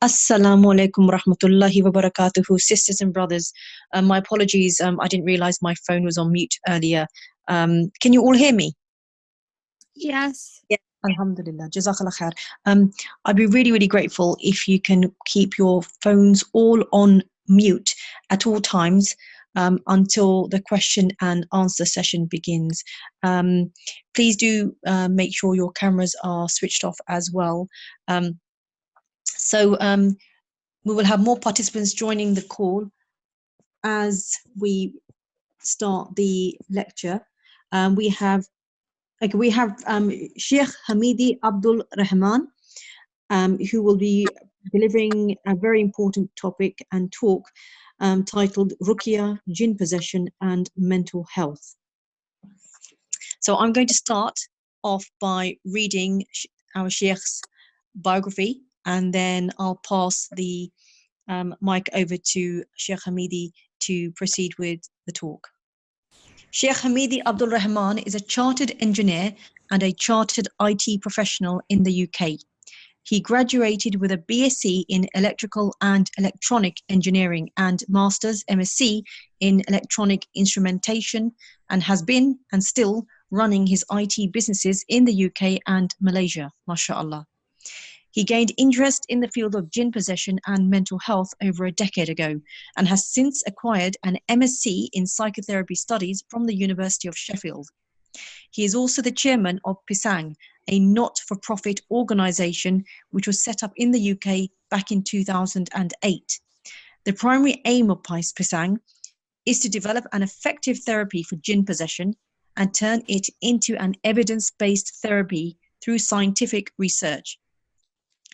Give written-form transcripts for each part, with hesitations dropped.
Assalamu alaikum rahmatullahi wa barakatuhu, sisters and brothers. My apologies, I didn't realize my phone was on mute earlier. Can you all hear me? Yes. Yeah. Alhamdulillah, Jazakallah khair. I'd be really, really grateful if you can keep your phones all on mute at all times until the question and answer session begins. Please do make sure your cameras are switched off as well. So we will have more participants joining the call as we start the lecture. We have Sheikh Hamidi Abdul Rahman, who will be delivering a very important topic and talk titled Ruqyah, Jinn Possession and Mental Health. So I'm going to start off by reading our Sheikh's biography, and then I'll pass the mic over to Sheikh Hamidi to proceed with the talk. Sheikh Hamidi Abdul Rahman is a chartered engineer and a chartered IT professional in the UK. He graduated with a BSc in Electrical and Electronic Engineering and Master's MSc in Electronic Instrumentation, and has been and still running his IT businesses in the UK and Malaysia, mashallah. He gained interest in the field of jinn possession and mental health over a decade ago, and has since acquired an MSc in psychotherapy studies from the University of Sheffield. He is also the chairman of PISANG, a not-for-profit organisation which was set up in the UK back in 2008. The primary aim of PISANG is to develop an effective therapy for jinn possession and turn it into an evidence-based therapy through scientific research.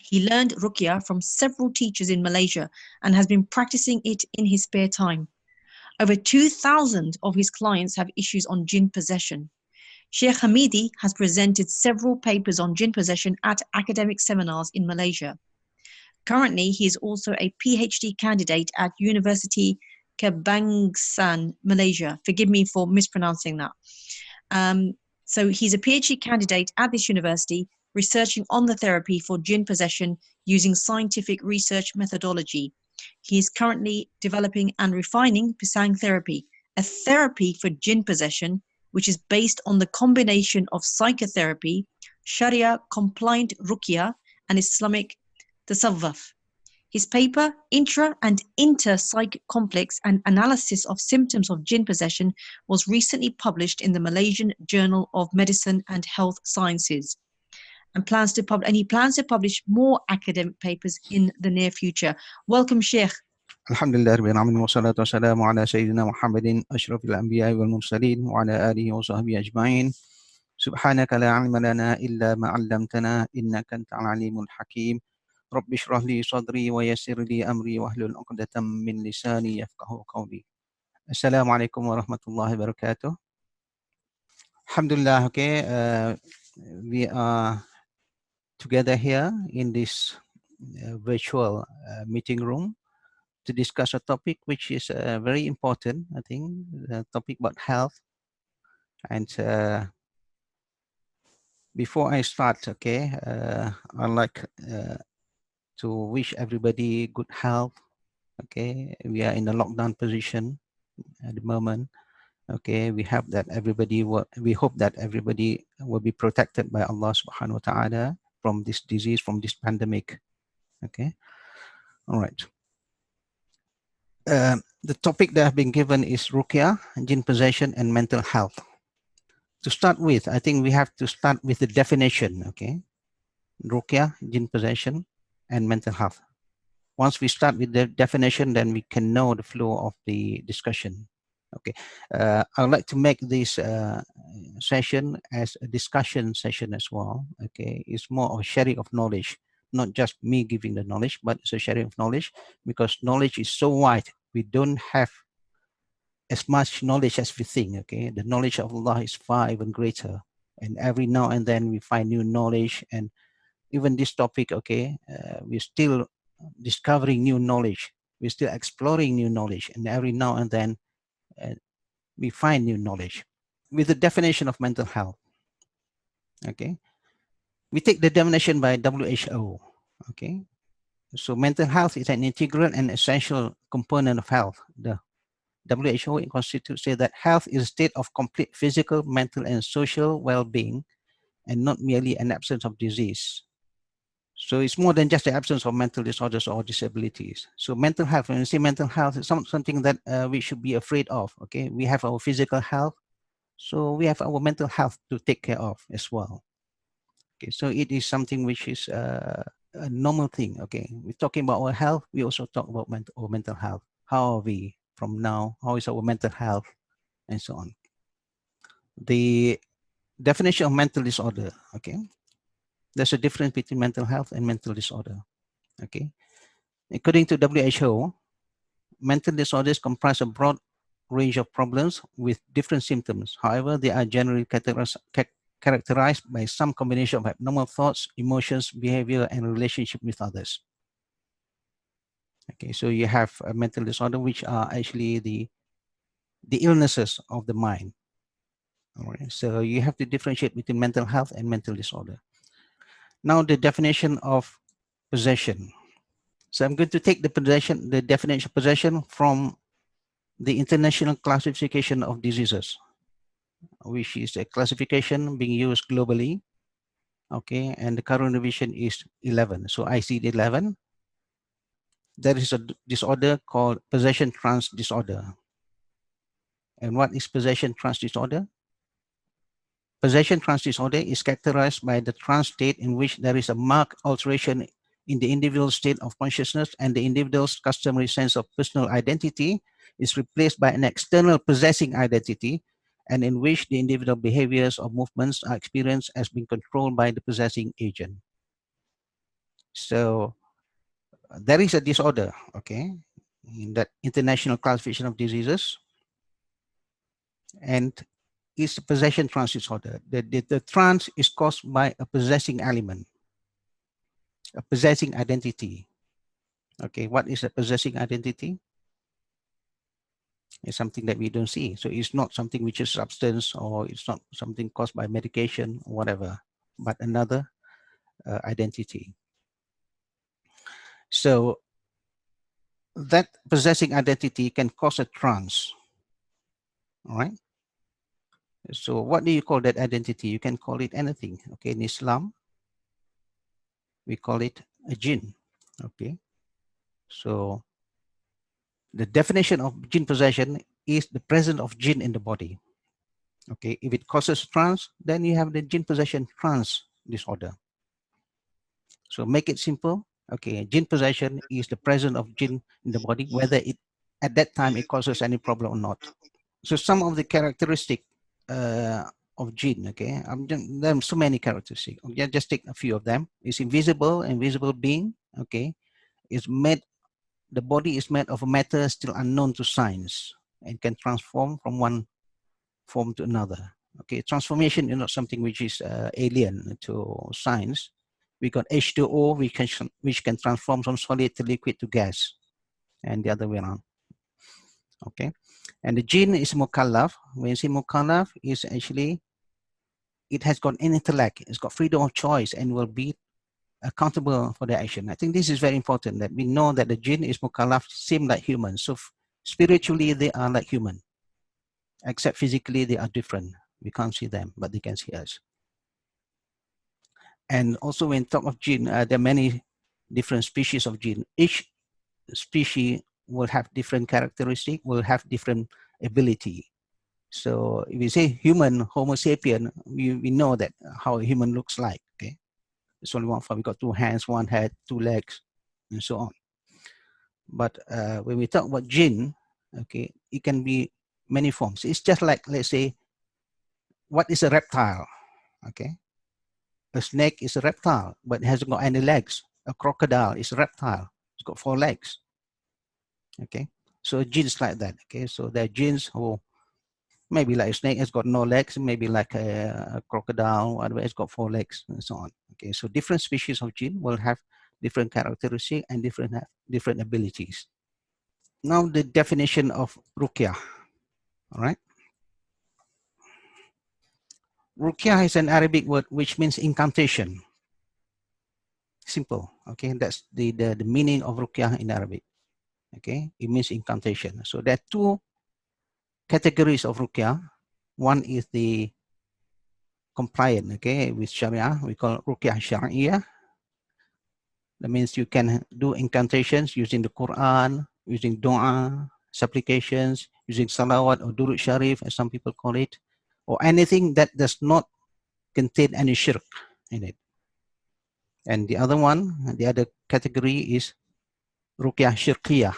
He learned Ruqyah from several teachers in Malaysia and has been practicing it in his spare time. Over 2,000 of his clients have issues on jinn possession. Sheikh Hamidi has presented several papers on jinn possession at academic seminars in Malaysia. Currently, he is also a PhD candidate at University Kebangsaan, Malaysia. Forgive me for mispronouncing that. So he's a PhD candidate at this university, researching on the therapy for jinn possession using scientific research methodology. He is currently developing and refining PISANG therapy, a therapy for jinn possession, which is based on the combination of psychotherapy, Sharia-compliant Ruqyah, and Islamic tasawwuf. His paper, Intra and Inter-Psych Complex, an analysis of symptoms of jinn possession, was recently published in the Malaysian Journal of Medicine and Health Sciences, and he plans to publish more academic papers in the near future. Welcome, Sheikh. Alhamdulillah rabbil alamin wa salatu wa salamu ala sayyidina Muhammadin ashrafil anbiya'i wal mursalin wa ala alihi wa sahbihi ajma'in. Subhanaka la ilma lana illa ma 'allamtana innaka antal alimul hakim. Rabbi shrah li sadri wa yassir li amri wahlul 'uqdatam min lisani yafqahu qawli. Assalamualaikum warahmatullahi wabarakatuh. Alhamdulillah, okay, we are together here in this virtual meeting room to discuss a topic which is very important, I think, the topic about health. And before I start, okay, I'd like to wish everybody good health. Okay, we are in a lockdown position at the moment. Okay, we hope that everybody will be protected by Allah subhanahu wa ta'ala from this disease, from this pandemic. Okay, all right. The topic that have been given is Ruqyah, jinn possession and mental health. To start with, I think we have to start with the definition, okay? Ruqyah, jinn possession and mental health. Once we start with the definition, then we can know the flow of the discussion. Okay, I would like to make this session as a discussion session as well. Okay, it's more of sharing of knowledge, not just me giving the knowledge, but it's a sharing of knowledge, because knowledge is so wide. We don't have as much knowledge as we think. Okay, the knowledge of Allah is far even greater, and every now and then we find new knowledge. And even this topic, okay, we're still discovering new knowledge. We're still exploring new knowledge, and every now and then we find new knowledge. With the definition of mental health, okay, we take the definition by WHO. Okay, So mental health is an integral and essential component of health. The WHO in Constitution say that health is a state of complete physical, mental, and social well-being, and not merely an absence of disease. So it's more than just the absence of mental disorders or disabilities. So mental health, when you say mental health, is something that we should be afraid of. Okay, we have our physical health, so we have our mental health to take care of as well. Okay, so it is something which is a normal thing. Okay, we're talking about our health. We also talk about our mental health. How are we from now? How is our mental health, and so on. The definition of mental disorder. Okay, there's a difference between mental health and mental disorder. Okay, according to WHO, mental disorders comprise a broad range of problems with different symptoms. However, they are generally characterized by some combination of abnormal thoughts, emotions, behavior, and relationship with others. Okay, so you have a mental disorder, which are actually the illnesses of the mind. All right, so you have to differentiate between mental health and mental disorder. Now, the definition of possession. So I'm going to take the definition of possession from the International Classification of Diseases, which is a classification being used globally. Okay, and the current revision is 11. So ICD 11. There is a disorder called possession trance disorder. And what is possession trance disorder? Possession trance disorder is characterized by the trance state in which there is a marked alteration in the individual's state of consciousness, and the individual's customary sense of personal identity is replaced by an external possessing identity, and in which the individual behaviors or movements are experienced as being controlled by the possessing agent. So there is a disorder, okay, in that International Classification of Diseases, and it's a possession trance disorder. The trance is caused by a possessing element, a possessing identity. Okay, what is a possessing identity? It's something that we don't see. So it's not something which is substance, or it's not something caused by medication or whatever, but another identity. So that possessing identity can cause a trance. All right. So what do you call that identity? You can call it anything. Okay, in Islam, we call it a jinn. Okay. So the definition of jinn possession is the presence of jinn in the body. Okay, if it causes trance, then you have the jinn possession trance disorder. So make it simple. Okay, jinn possession is the presence of jinn in the body, whether it at that time it causes any problem or not. So some of the characteristic of jinn, okay, there are so many characteristics. Just take a few of them. It's invisible being. Okay, it's made. The body is made of a matter still unknown to science and can transform from one form to another. Okay, transformation is not something which is alien to science. We got H2O, which can transform from solid to liquid to gas, and the other way around. Okay, and the jinn is mukallaf. When you say mukallaf, is actually it has got an intellect, it's got freedom of choice, and will be accountable for their action. I think this is very important, that we know that the jinn is mukallaf, same like humans. So spiritually, they are like human, except physically they are different. We can't see them, but they can see us. And also when talk of jinn, there are many different species of jinn. Each species will have different characteristic, will have different ability. So if we say human, Homo sapien, we know that how a human looks like. Okay, it's only one form. We got two hands, one head, two legs, and so on. But when we talk about jinn, okay, it can be many forms. It's just like, let's say, what is a reptile? Okay, a snake is a reptile, but it hasn't got any legs. A crocodile is a reptile. It's got 4 legs. Okay, so jinns like that. Okay, so there are jinns who maybe like a snake has got no legs, maybe like a crocodile, whatever, it's got 4 legs, and so on. Okay, so different species of jinn will have different characteristics and different abilities. Now the definition of Ruqyah. All right. Ruqyah is an Arabic word which means incantation, simple. Okay, that's the meaning of Ruqyah in Arabic. Okay, it means incantation. So there are two categories of Ruqyah. One is the compliant, okay, with Sharia. We call Ruqyah Shari'iyah. That means you can do incantations using the Quran, using dua, supplications, using salawat or durud sharif, as some people call it, or anything that does not contain any shirk in it. And the other one, the other category is Ruqyah Shirqiyah,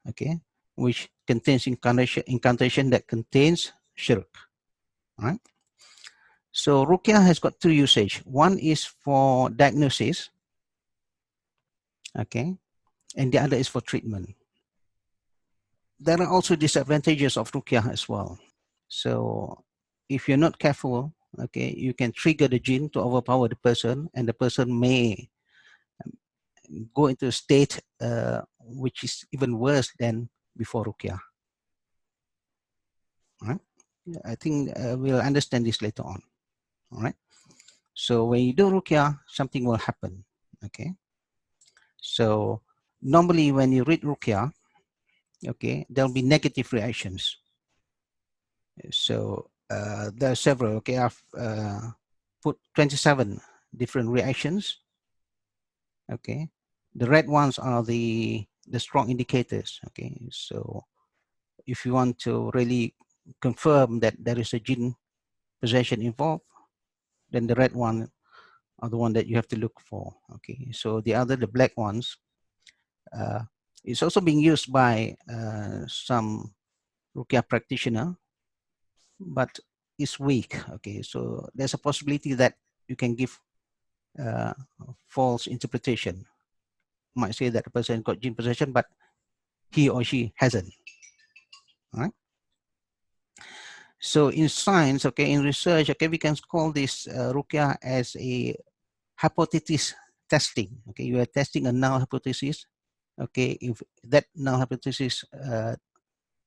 okay, which contains incantation that contains shirk. Right? So Ruqyah has got two usage. One is for diagnosis, okay, and the other is for treatment. There are also disadvantages of Ruqyah as well. So if you're not careful, okay, you can trigger the jinn to overpower the person, and the person may go into a state which is even worse than before Ruqyah. Right? I think we'll understand this later on. All right. So when you do Ruqyah, something will happen. Okay. So normally when you read Ruqyah, okay, there'll be negative reactions. So there are several. Okay, I've put 27 different reactions. Okay, the red ones are the strong indicators. Okay, so if you want to really confirm that there is a jinn possession involved, then the red one are the one that you have to look for. Okay, so the black ones, it's also being used by some Ruqyah practitioner, but it's weak. Okay, so there's a possibility that you can give false interpretation. Might say that the person got jinn possession, but he or she hasn't. All right. So in science, okay, in research, okay, we can call this Ruqyah as a hypothesis testing. Okay, you are testing a null hypothesis. Okay, if that null hypothesis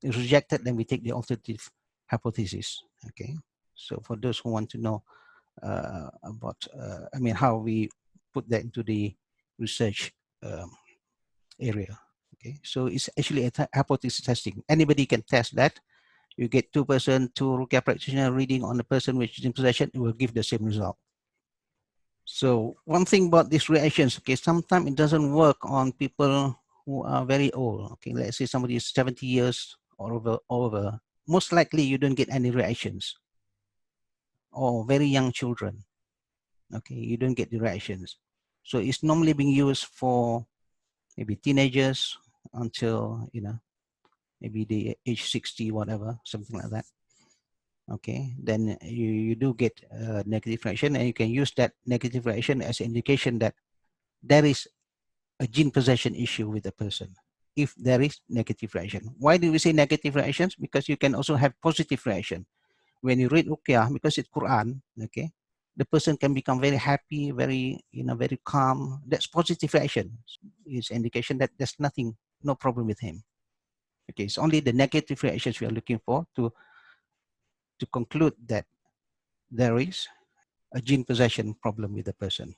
is rejected, then we take the alternative hypothesis. Okay, so for those who want to know about, I mean, how we put that into the research area. Okay, so it's actually a hypothesis testing. Anybody can test that. You get two Ruqyah practitioner reading on the person which is in possession, it will give the same result. So one thing about these reactions, okay, sometimes it doesn't work on people who are very old. Okay, let's say somebody is 70 years or over. Most likely you don't get any reactions. Or very young children. Okay, you don't get the reactions. So it's normally being used for maybe teenagers until, you know, maybe the age 60, whatever, something like that. Okay, then you do get a negative reaction, and you can use that negative reaction as an indication that there is a jinn possession issue with the person. If there is negative reaction. Why do we say negative reactions? Because you can also have positive reaction. When you read Ruqyah, because it's Quran, okay, the person can become very happy, very, you know, very calm. That's positive reaction. It's indication that there's nothing, no problem with him. Okay, it's only the negative reactions we are looking for to conclude that there is a jinn possession problem with the person.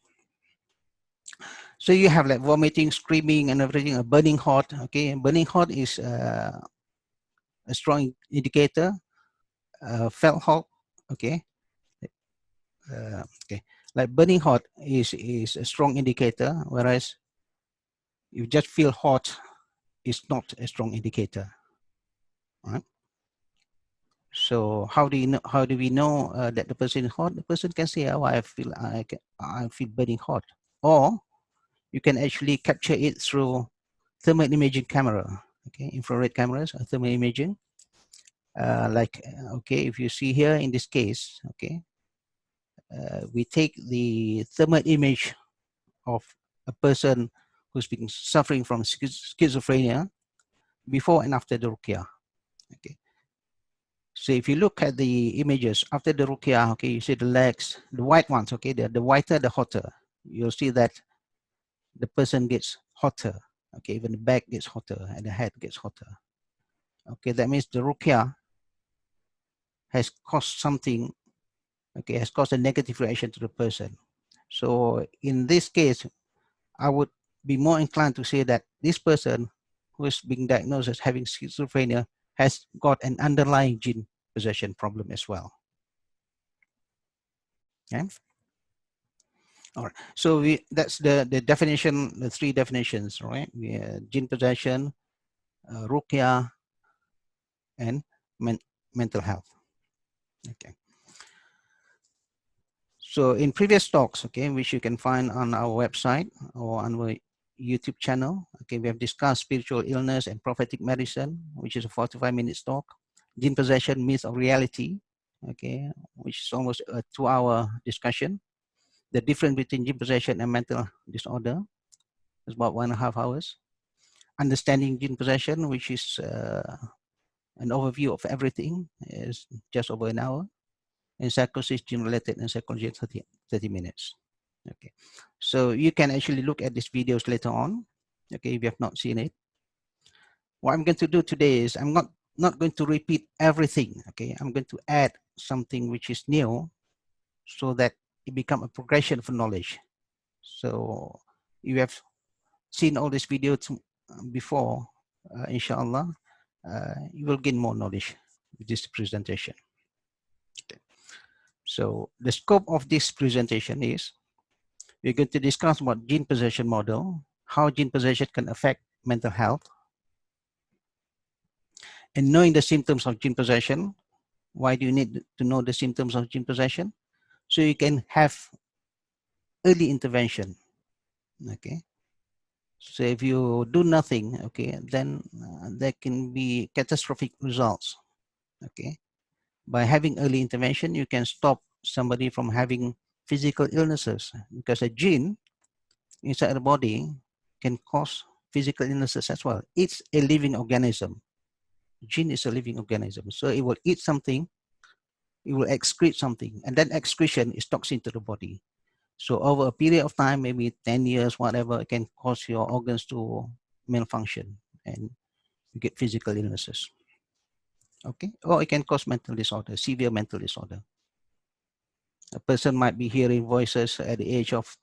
So you have like vomiting, screaming, and everything. Burning hot. Okay, burning hot is a strong indicator. Felt hot. Okay. Okay, like burning hot is a strong indicator, whereas you just feel hot is not a strong indicator. Right. So how do we know that the person is hot? The person can say, "Oh, I feel burning hot," or you can actually capture it through thermal imaging camera. Okay, infrared cameras or thermal imaging. Okay, if you see here in this case, okay, we take the thermal image of a person who's been suffering from schizophrenia before and after the Ruqyah. Okay. So if you look at the images after the Ruqyah, okay, you see the legs, the white ones, okay, the whiter, the hotter. You'll see that the person gets hotter. Okay, even the back gets hotter and the head gets hotter. Okay, that means the Ruqyah has caused something, okay, has caused a negative reaction to the person. So in this case, I would be more inclined to say that this person who is being diagnosed as having schizophrenia has got an underlying gene possession problem as well. Okay. All right. So that's the definition, the three definitions, right? Gene possession, Ruqyah, and mental health. Okay. So in previous talks, okay, which you can find on our website or on our YouTube channel, okay, we have discussed spiritual illness and prophetic medicine, which is a 45-minute talk. Gene possession, myth or reality, okay, which is almost a 2-hour discussion. The difference between gene possession and mental disorder is about 1.5 hours. Understanding gene possession, which is an overview of everything, is just over an hour. And psychosis, gene related, and psychology, 30 minutes. Okay, so you can actually look at these videos later on, okay, if you have not seen it. What I'm going to do today is I'm not going to repeat everything, okay. I'm going to add something which is new so that it become a progression for knowledge. So you have seen all these videos before, inshallah, you will gain more knowledge with this presentation. Okay. So the scope of this presentation is we're going to discuss about gene possession model, how gene possession can affect mental health, and knowing the symptoms of gene possession. Why do you need to know the symptoms of gene possession? So you can have early intervention, okay? So if you do nothing, okay, then there can be catastrophic results, okay? By having early intervention, you can stop somebody from having physical illnesses, because a gene inside the body can cause physical illnesses as well. It's a living organism. Gene is a living organism. So it will eat something, it will excrete something, and that excretion is toxin to the body. So over a period of time, maybe 10 years, whatever, it can cause your organs to malfunction and you get physical illnesses. Okay, or it can cause mental disorder, severe mental disorder. A person might be hearing voices at the age of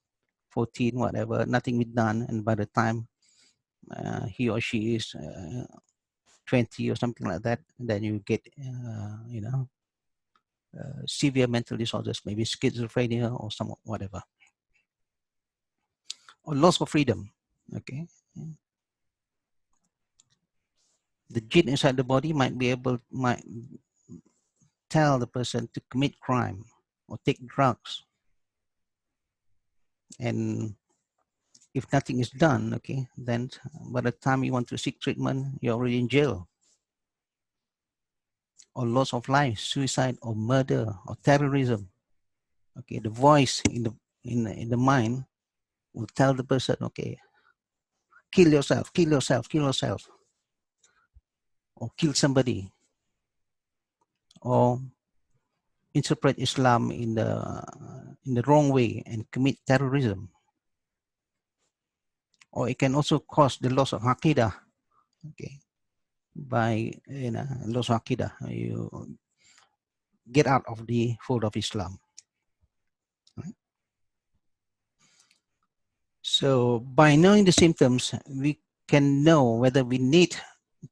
14, whatever, nothing is done, and by the time he or she is 20 or something like that, then you get, severe mental disorders, maybe schizophrenia or some whatever, or loss of freedom. Okay, the gene inside the body might tell the person to commit crime or take drugs, and if nothing is done, okay, then by the time you want to seek treatment, you're already in jail. Or loss of life, suicide, or murder, or terrorism. Okay, the voice in the mind will tell the person, okay, kill yourself, kill yourself, kill yourself, or kill somebody, or interpret Islam in the wrong way and commit terrorism. Or it can also cause the loss of aqidah. Okay, by loss of aqidah, you get out of the fold of Islam. Right? So by knowing the symptoms, we can know whether we need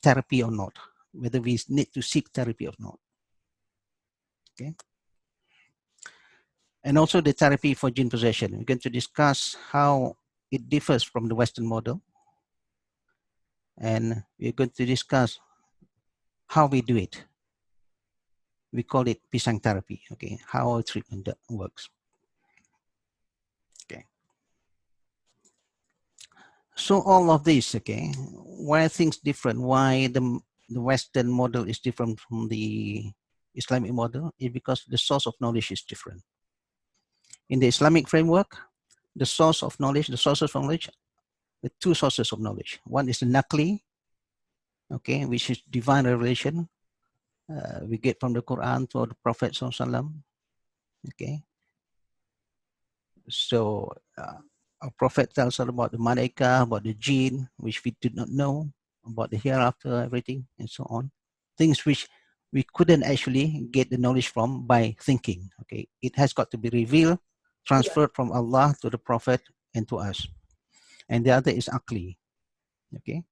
therapy or not, whether we need to seek therapy or not. Okay. And also the therapy for gene possession. We're going to discuss how it differs from the Western model. And we're going to discuss how we do it. We call it PISANG therapy, okay, how our treatment works. Okay. So all of this, okay, why are things different? Why the Western model is different from the Islamic model is because the source of knowledge is different. In the Islamic framework, the sources of knowledge, the two sources of knowledge. One is the Naqli, okay, which is divine revelation. We get from the Quran to the Prophet Sallallahu, okay. So our Prophet tells us about the Malaika, about the Jinn, which we did not know, about the hereafter, everything, and so on. Things which we couldn't actually get the knowledge from by thinking, okay. It has got to be revealed, transferred from Allah to the Prophet and to us. and the other is akli. Okay,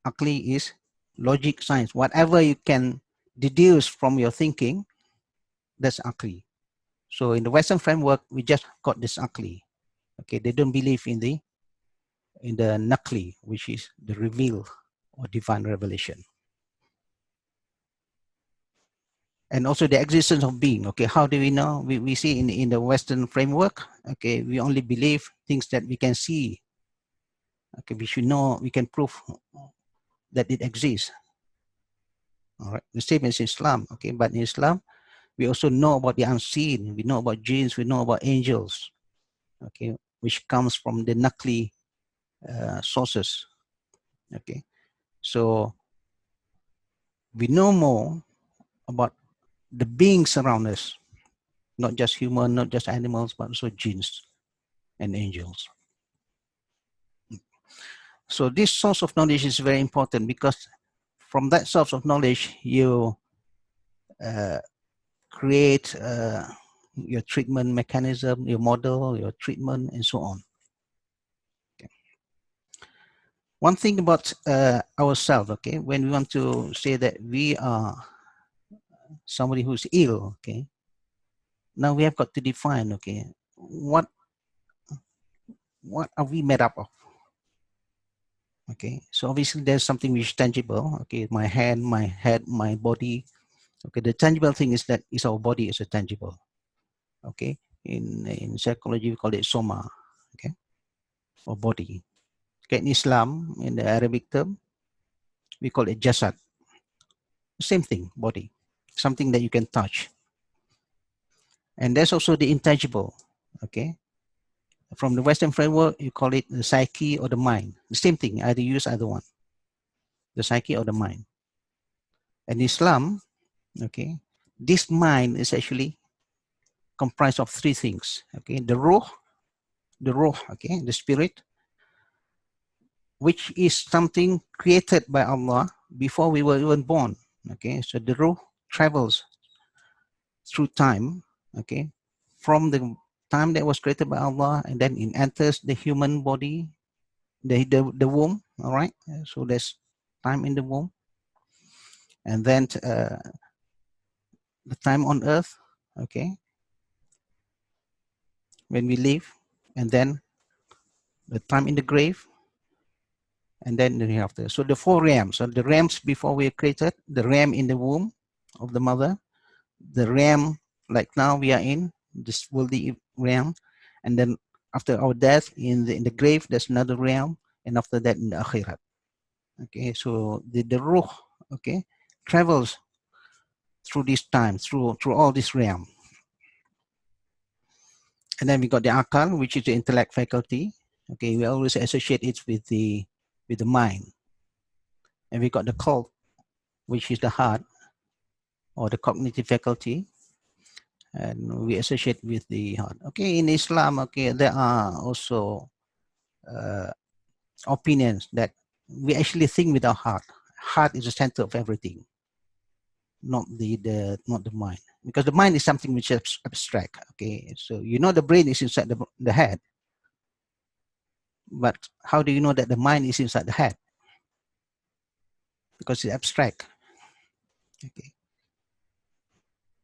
akli is logic, science. Whatever you can deduce from your thinking, that's akli. So in the Western framework, we just got this akli. Okay, they don't believe in the nakli, which is the reveal or divine revelation. And also the existence of being. Okay, how do we know? We see in the Western framework, okay, we only believe things that we can see. Okay, we should know, we can prove that it exists. All right, the same as Islam. Okay, but in Islam, we also know about the unseen. We know about jinns, we know about angels. Okay, which comes from the nakli sources. Okay, so we know more about the beings around us, not just human, not just animals, but also jinns and angels. So this source of knowledge is very important, because from that source of knowledge, you create your treatment mechanism, your model, your treatment, and so on. Okay. One thing about ourselves, okay, when we want to say that we are somebody who's ill, okay, now we have got to define, okay, what are we made up of? Okay, so obviously there's something which is tangible. Okay, my hand, my head, my body. Okay, the tangible thing is that is our body is a tangible. Okay, in psychology we call it soma. Okay, or body. Okay, in Islam, in the Arabic term, we call it jasad. Same thing, body, something that you can touch. And there's also the intangible. Okay, from the Western framework, you call it the psyche or the mind. The same thing, either use either one, the psyche or the mind. And Islam, okay, this mind is actually comprised of three things. Okay, the ruh, okay, the spirit, which is something created by Allah before we were even born. Okay, so the ruh travels through time. Okay, from the time that was created by Allah, and then it enters the human body, the womb. All right, so there's time in the womb, and then the time on earth. Okay, when we live, and then the time in the grave, and then the hereafter. So the four realms. So the realms before we are created, the realm in the womb of the mother, the realm like now we are in this worldly realm, and then after our death in the grave, there's another realm, and after that in the akhirat. Okay, so the ruh, okay, travels through this time, through all this realm. And then we got the akal, which is the intellect faculty. Okay, we always associate it with the mind. And we got the qalb, which is the heart or the cognitive faculty, and we associate with the heart. Okay, in Islam, okay, there are also opinions that we actually think with our heart. Heart is the center of everything, not the mind, because the mind is something which is abstract. Okay, so you know the brain is inside the head, but how do you know that the mind is inside the head? Because it's abstract. Okay,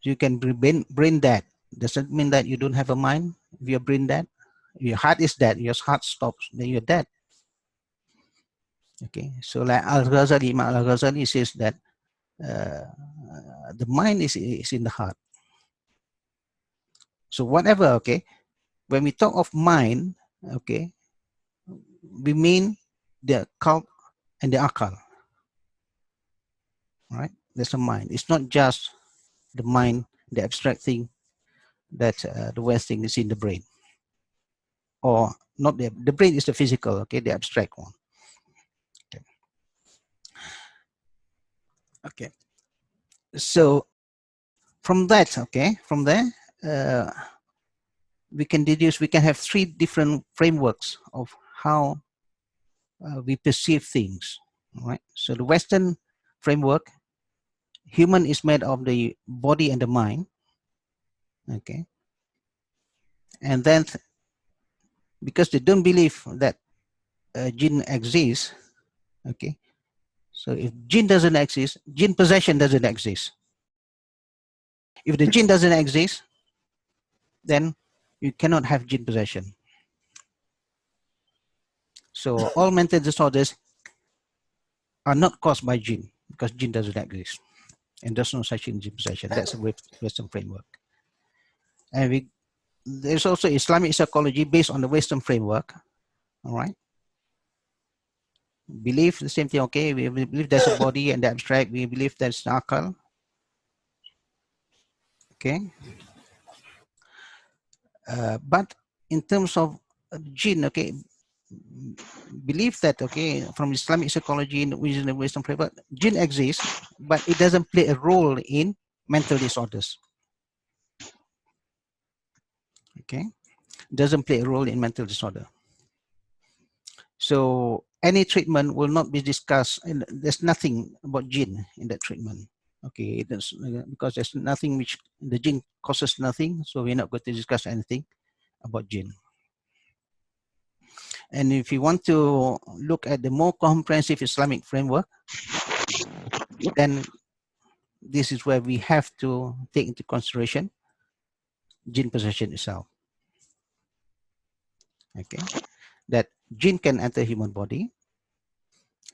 you can be brain dead. Does that mean that you don't have a mind? If you're brain dead, your heart is dead, your heart stops, then you're dead. Okay, so like Al-Ghazali, Imam Al-Ghazali says that the mind is in the heart. So whatever, okay, when we talk of mind, okay, we mean the qalb and the akal. Right? There's a mind. It's not just the mind, the abstract thing that the West thing is in the brain. Or not the brain is the physical, okay, the abstract one. Okay. Okay. So from that, okay, from there, we can deduce, we can have three different frameworks of how we perceive things. Right? So the Western framework, human is made of the body and the mind. Okay. And then because they don't believe that jinn exists, okay, so if jinn doesn't exist, jinn possession doesn't exist. If the jinn doesn't exist, then you cannot have jinn possession. So all mental disorders are not caused by jinn, because jinn doesn't exist. And there's no such thing as jinn possession. That's a Western framework. And there's also Islamic psychology based on the Western framework. All right. Believe the same thing, okay? We believe there's a body and the abstract. We believe there's an akal. Okay. But in terms of jinn, okay, believe that, okay, from Islamic psychology within the Western framework, jinn exists, but it doesn't play a role in mental disorders. Okay, doesn't play a role in mental disorder. So any treatment will not be discussed, and there's nothing about jinn in that treatment. Okay, because there's nothing which the jinn causes nothing, so we're not going to discuss anything about jinn. And if you want to look at the more comprehensive Islamic framework, then this is where we have to take into consideration jinn possession itself. Okay, that jinn can enter human body,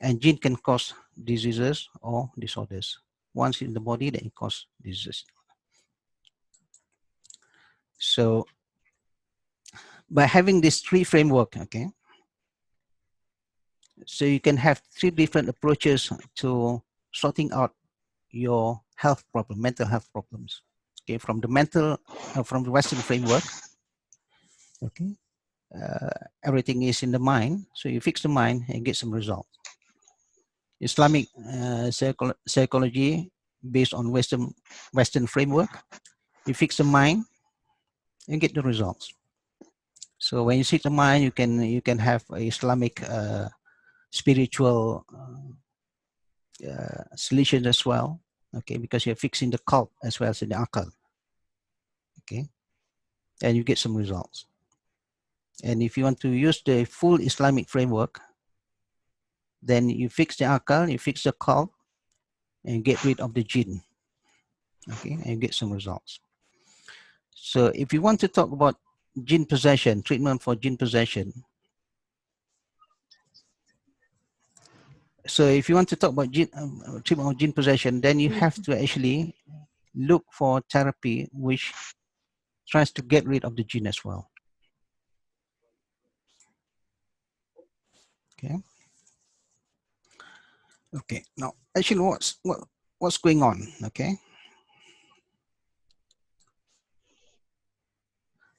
and jinn can cause diseases or disorders. Once in the body, then it causes diseases. So by having this three framework, okay, so you can have three different approaches to sorting out your health problem, mental health problems. Okay, from the Western framework, okay, everything is in the mind, so you fix the mind and get some results. Islamic psychology based on Western framework, you fix the mind and get the results. So when you fix the mind, you can have a Islamic spiritual solution as well. Okay, because you're fixing the qalb as well as the akal. Okay, and you get some results. And if you want to use the full Islamic framework, then you fix the akal, you fix the qalb, and get rid of the jinn. Okay, and you get some results. So if you want to talk about jinn possession, treatment for jinn possession, so if you want to talk about treatment of jinn possession, then you have to actually look for therapy which tries to get rid of the jinn as well. Okay. Okay. Now, actually, what's going on? Okay.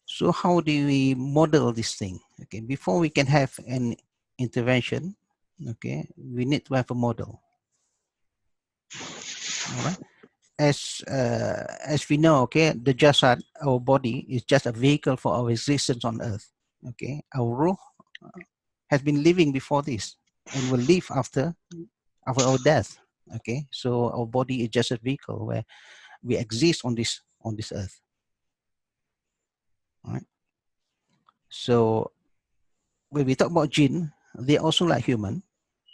So how do we model this thing? Okay. Before we can have an intervention, okay, we need to have a model. All right. As we know, okay, the jasad, our body, is just a vehicle for our existence on earth. Okay, our ruh has been living before this and will live after our death. Okay, so our body is just a vehicle where we exist on this earth. All right. So when we talk about jinn, they're also like human.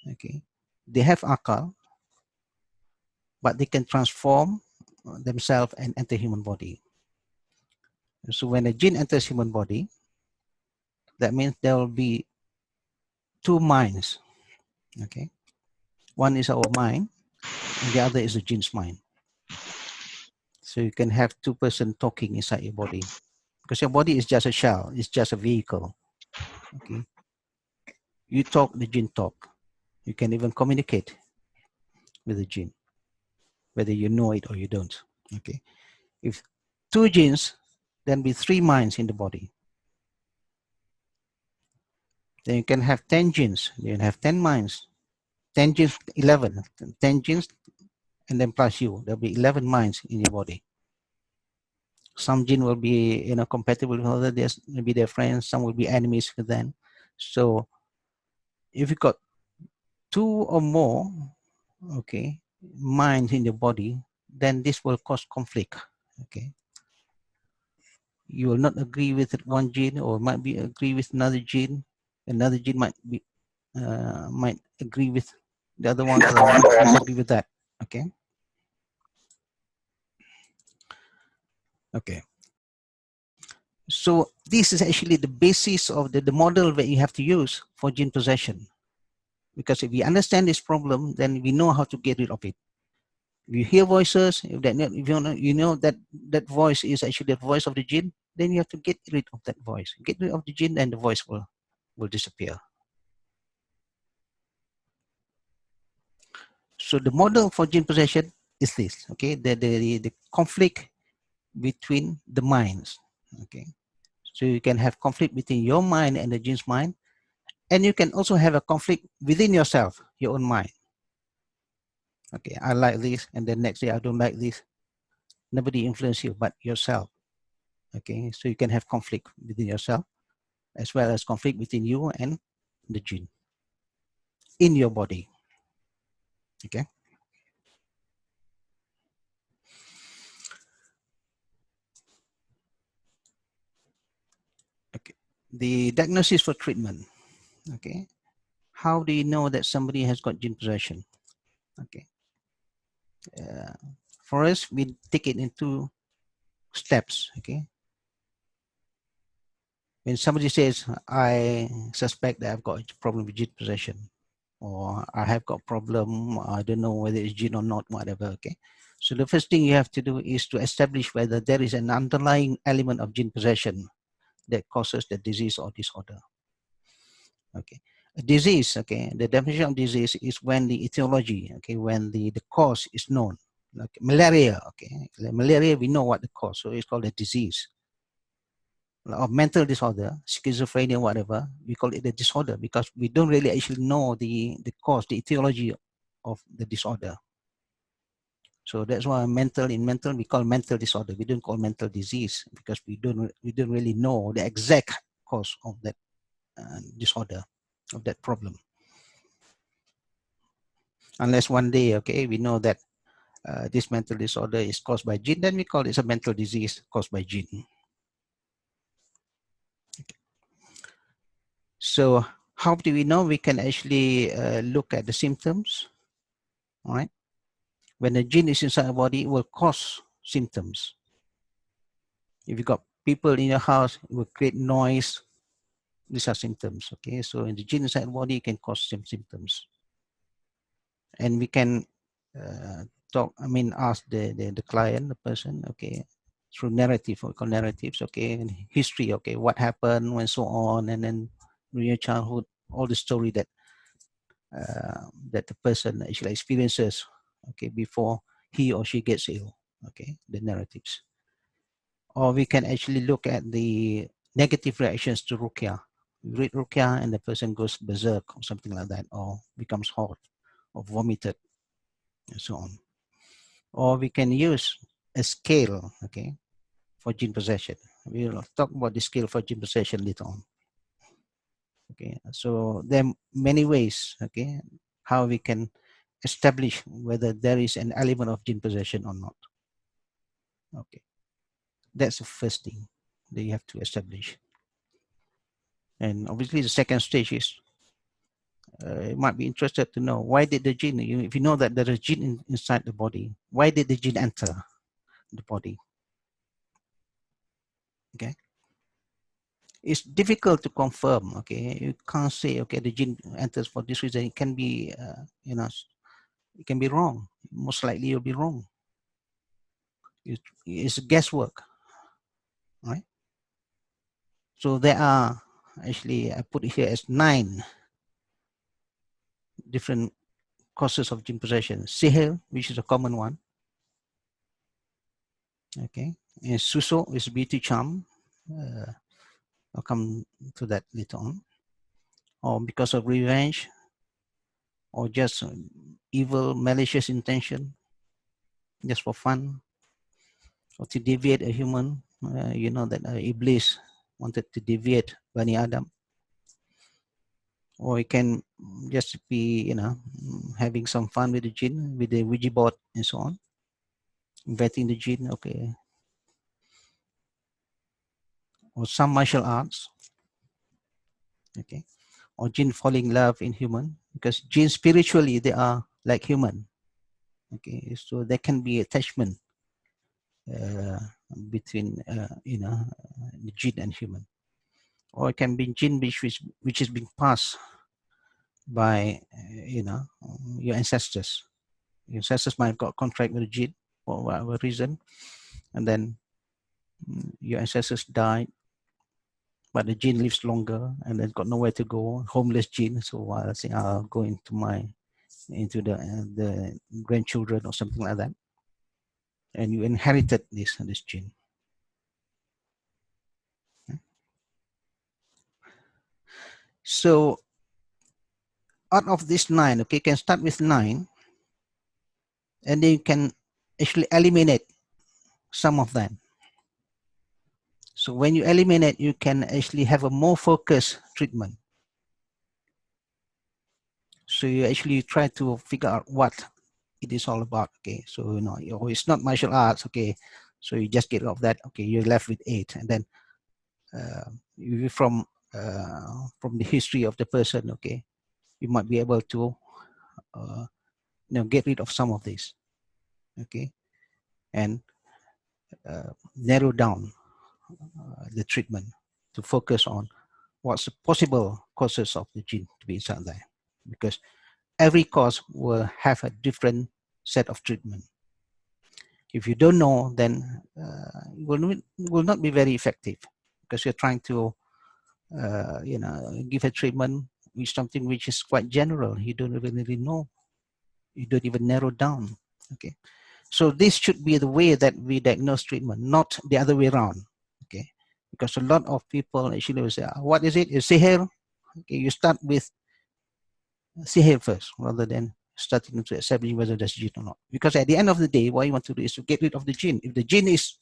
Okay, they have akal, but they can transform themselves and enter human body. So when a jinn enters human body, that means there will be two minds. Okay, one is our mind, and the other is the jinn's mind. So you can have two persons talking inside your body, because your body is just a shell, it's just a vehicle. Okay, you talk, the jinn talk. You can even communicate with the jinn, whether you know it or you don't. Okay, if two jinns, then be three minds in the body. Then you can have 10 jinns, you can have 10 minds, 10 jinns, 11, 10 jinns, and then plus you, there'll be 11 minds in your body. Some jinn will be, compatible with others, maybe their friends, some will be enemies with them. So if you got two or more, okay, minds in the body, then this will cause conflict. Okay, you will not agree with one jinn, or might be agree with another jinn might be might agree with the other one, or might disagree with that. Okay. Okay. So this is actually the basis of the model that you have to use for jinn possession. Because if we understand this problem, then we know how to get rid of it. If you hear voices, if you know that that voice is actually the voice of the jinn, then you have to get rid of that voice. Get rid of the jinn, and the voice will disappear. So the model for jinn possession is this. Okay, the conflict between the minds. Okay, so you can have conflict between your mind and the jinn's mind, and you can also have a conflict within yourself, your own mind. Okay, I like this, and then next day I don't like this. Nobody influence you but yourself. Okay, so you can have conflict within yourself, as well as conflict between you and the jinn in your body. Okay. Okay. The diagnosis for treatment. Okay. How do you know that somebody has got jinn possession? Okay. For us, we take it in 2 steps. Okay. When somebody says, I suspect that I've got a problem with jinn possession, or I have got problem, I don't know whether it's jinn or not, whatever. Okay. So the first thing you have to do is to establish whether there is an underlying element of jinn possession that causes the disease or disorder. Okay. A disease, okay, the definition of disease is when the etiology, okay, when the cause is known. Like malaria, okay. Like malaria, we know what the cause, so it's called a disease. Or mental disorder, schizophrenia, whatever, we call it a disorder because we don't really actually know the cause, the etiology of the disorder. So that's why in mental we call mental disorder. We don't call mental disease because we don't really know the exact cause of that disorder, of that problem. Unless one day, okay, we know that this mental disorder is caused by jinn, then we call it a mental disease caused by jinn. Okay. So how do we know? We can actually look at the symptoms, all right? When the jinn is inside the body, it will cause symptoms. If you got people in your house, it will create noise. These are symptoms, okay? So in the jinn inside the body, it can cause some symptoms. And we can ask the client, the person, okay, through narrative, we call narratives, okay, and history, okay, what happened, and so on, and then during your childhood, all the story that that the person actually experiences, okay, before he or she gets ill, okay, the narratives. Or we can actually look at the negative reactions to Ruqyah. We read Ruqyah and the person goes berserk or something like that, or becomes hot or vomited, and so on. Or we can use a scale, okay, for jinn possession. We'll talk about the scale for jinn possession later on. Okay, so there are many ways, okay, how we can establish whether there is an element of jinn possession or not. Okay, that's the first thing that you have to establish. And obviously the second stage is, you might be interested to know, why did the jinn, if you know that there is jinn inside the body, why did the jinn enter the body? Okay. It's difficult to confirm, okay? You can't say, okay, the jinn enters for this reason. It can be, it can be wrong. Most likely you'll be wrong. It's guesswork, right? So there are, actually, I put it here as 9 different causes of jinn possession. Sihir, which is a common one. Okay. And suso is beauty charm. I'll come to that later on. Or because of revenge, or just evil, malicious intention, just for fun, or to deviate a human. You know that Iblis wanted to deviate Bani Adam. Or it can just be, having some fun with the jinn, with the Ouija board and so on. Inviting the jinn, okay. Or some martial arts, okay. or jinn falling in love in human, because jinn spiritually, they are like human. Okay, so there can be attachment between the jinn and human, or it can be jinn which is being passed by your ancestors. Your ancestors might have got contract with a jinn for whatever reason, and then your ancestors died, but the jinn lives longer and then got nowhere to go, homeless jinn. So I think I'll go into the grandchildren or something like that, and you inherited this jinn. So out of this 9, okay, you can start with 9, and then you can actually eliminate some of them. So when you eliminate, you can actually have a more focused treatment. So you actually try to figure out what it is all about. Okay, so it's not martial arts. Okay, so you just get rid of that. Okay, you're left with 8, and then from the history of the person, okay, you might be able to get rid of some of this. Okay, and narrow down the treatment to focus on what's the possible causes of the jinn to be inside there, because every cause will have a different set of treatment. If you don't know, then it will not be very effective, because you're trying to give a treatment with something which is quite general. You don't really know. You don't even narrow down. Okay, so this should be the way that we diagnose treatment, not the other way around. Okay, because a lot of people actually will say, "What is it? Is sihr?" Okay, you start with sihr first, rather than starting to establish whether there's jinn or not. Because at the end of the day, what you want to do is to get rid of the jinn. If the jinn is,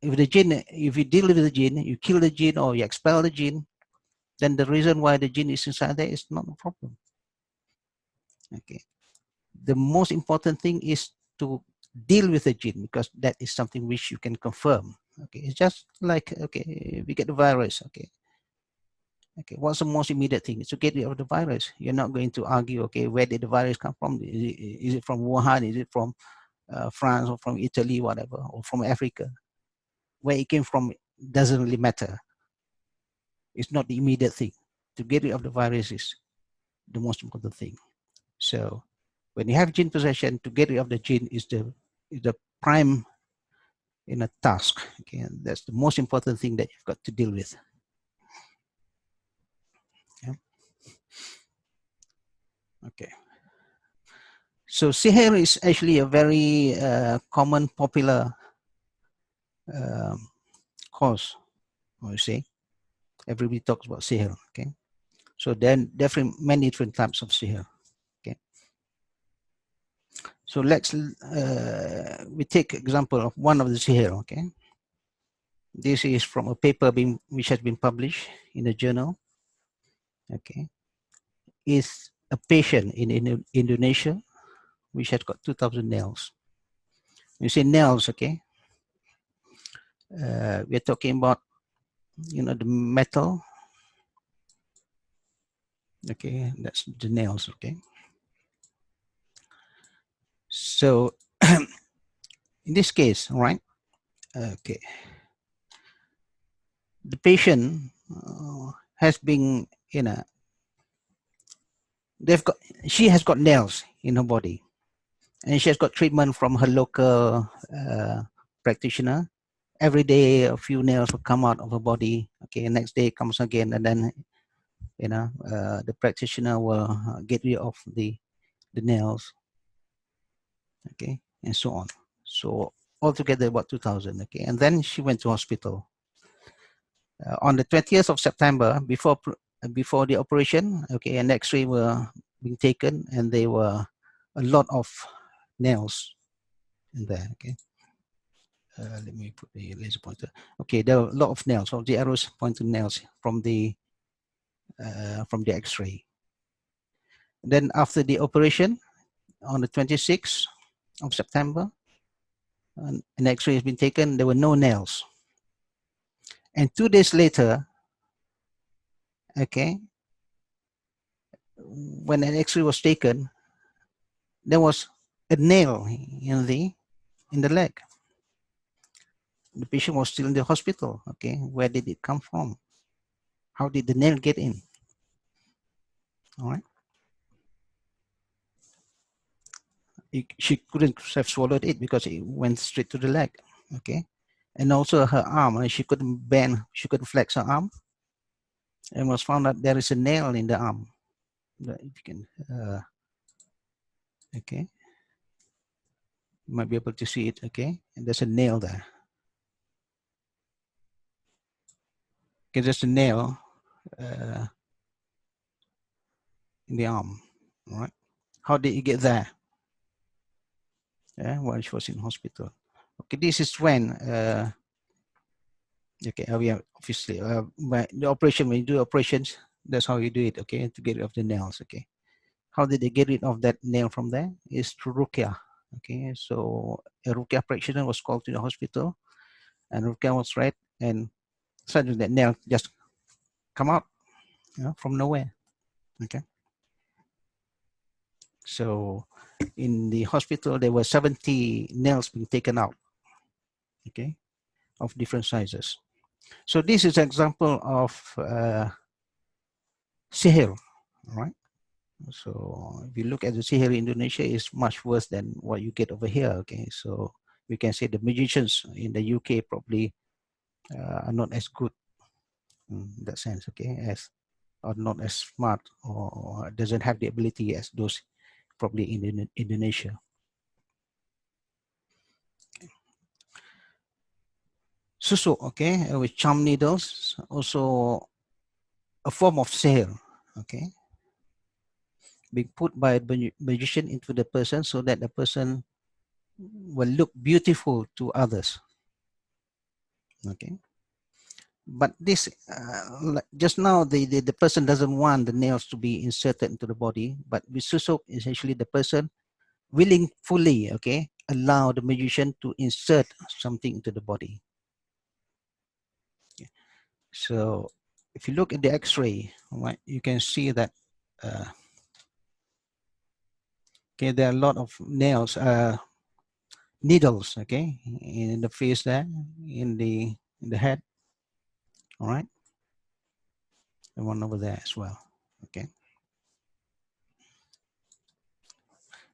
if you deal with the jinn, you kill the jinn or you expel the jinn, then the reason why the jinn is inside there is not a problem. Okay. The most important thing is to deal with the jinn, because that is something which you can confirm. Okay, it's just like, okay, we get the virus. Okay, what's the most immediate thing? Is to get rid of the virus. You're not going to argue, okay, where did the virus come from? Is it from Wuhan? Is it from France or from Italy, whatever, or from Africa? Where it came from doesn't really matter. It's not the immediate thing. To get rid of the virus is the most important thing. So when you have jinn possession, to get rid of the jinn is the prime task. Okay, and that's the most important thing that you've got to deal with. Yeah. Okay. So sihr is actually a very common, popular cause. You see, everybody talks about sihr. Okay, so then definitely many different types of sihr. Okay, so let's we take example of one of the sihr. Okay, this is from a paper which has been published in a journal. Okay, is a patient in Indonesia which had got 2,000 nails. You see nails, okay? We're talking about, the metal. Okay, that's the nails, okay? So in this case, all right? Okay. The patient has been, she has got nails in her body, and she has got treatment from her local practitioner. Every day a few nails will come out of her body. Okay, next day it comes again, and then the practitioner will get rid of the nails. Okay, and so on. So altogether about 2,000. Okay, and then she went to hospital. On the 20th of September, before the operation, okay, an X-ray were being taken, and there were a lot of nails in there. Okay. Let me put the laser pointer. Okay, there are a lot of nails. So the arrows point to nails from the X-ray. Then after the operation, on the 26th of September, an X-ray has been taken. There were no nails. And 2 days later, okay, when an X-ray was taken, there was a nail in the leg. The patient was still in the hospital. Okay, where did it come from? How did the nail get in? All right. She couldn't have swallowed it because it went straight to the leg. Okay, and also her arm. She couldn't bend. She couldn't flex her arm, and was found that there is a nail in the arm. If you can, okay, you might be able to see it. Okay, and there's a nail there. Okay, there's a nail in the arm. All right. How did it get there? Yeah, while she was in hospital. Okay, this is when. Okay, we have obviously the operation, when you do operations, that's how you do it. Okay, to get rid of the nails. Okay, how did they get rid of that nail from there? Is through Ruqyah. Okay, so a Ruqyah practitioner was called to the hospital, and Ruqyah was read, and suddenly that nail just come out, from nowhere. Okay, so in the hospital there were 70 nails being taken out. Okay, of different sizes. So this is an example of sihir, right? So if you look at the sihir in Indonesia, is much worse than what you get over here. Okay, so we can say the magicians in the UK probably are not as good in that sense. Okay, as or not as smart, or doesn't have the ability as those probably in Indonesia. Susuk, okay, with charm needles, also a form of sihir. Okay, being put by a magician into the person so that the person will look beautiful to others. Okay, but this just now the person doesn't want the nails to be inserted into the body, but with susuk, essentially the person willingly, okay, allow the magician to insert something into the body. Okay. So if you look at the x-ray, right, you can see that okay, there are a lot of nails, needles, okay, in the face there, in the head. All right, and one over there as well. Okay,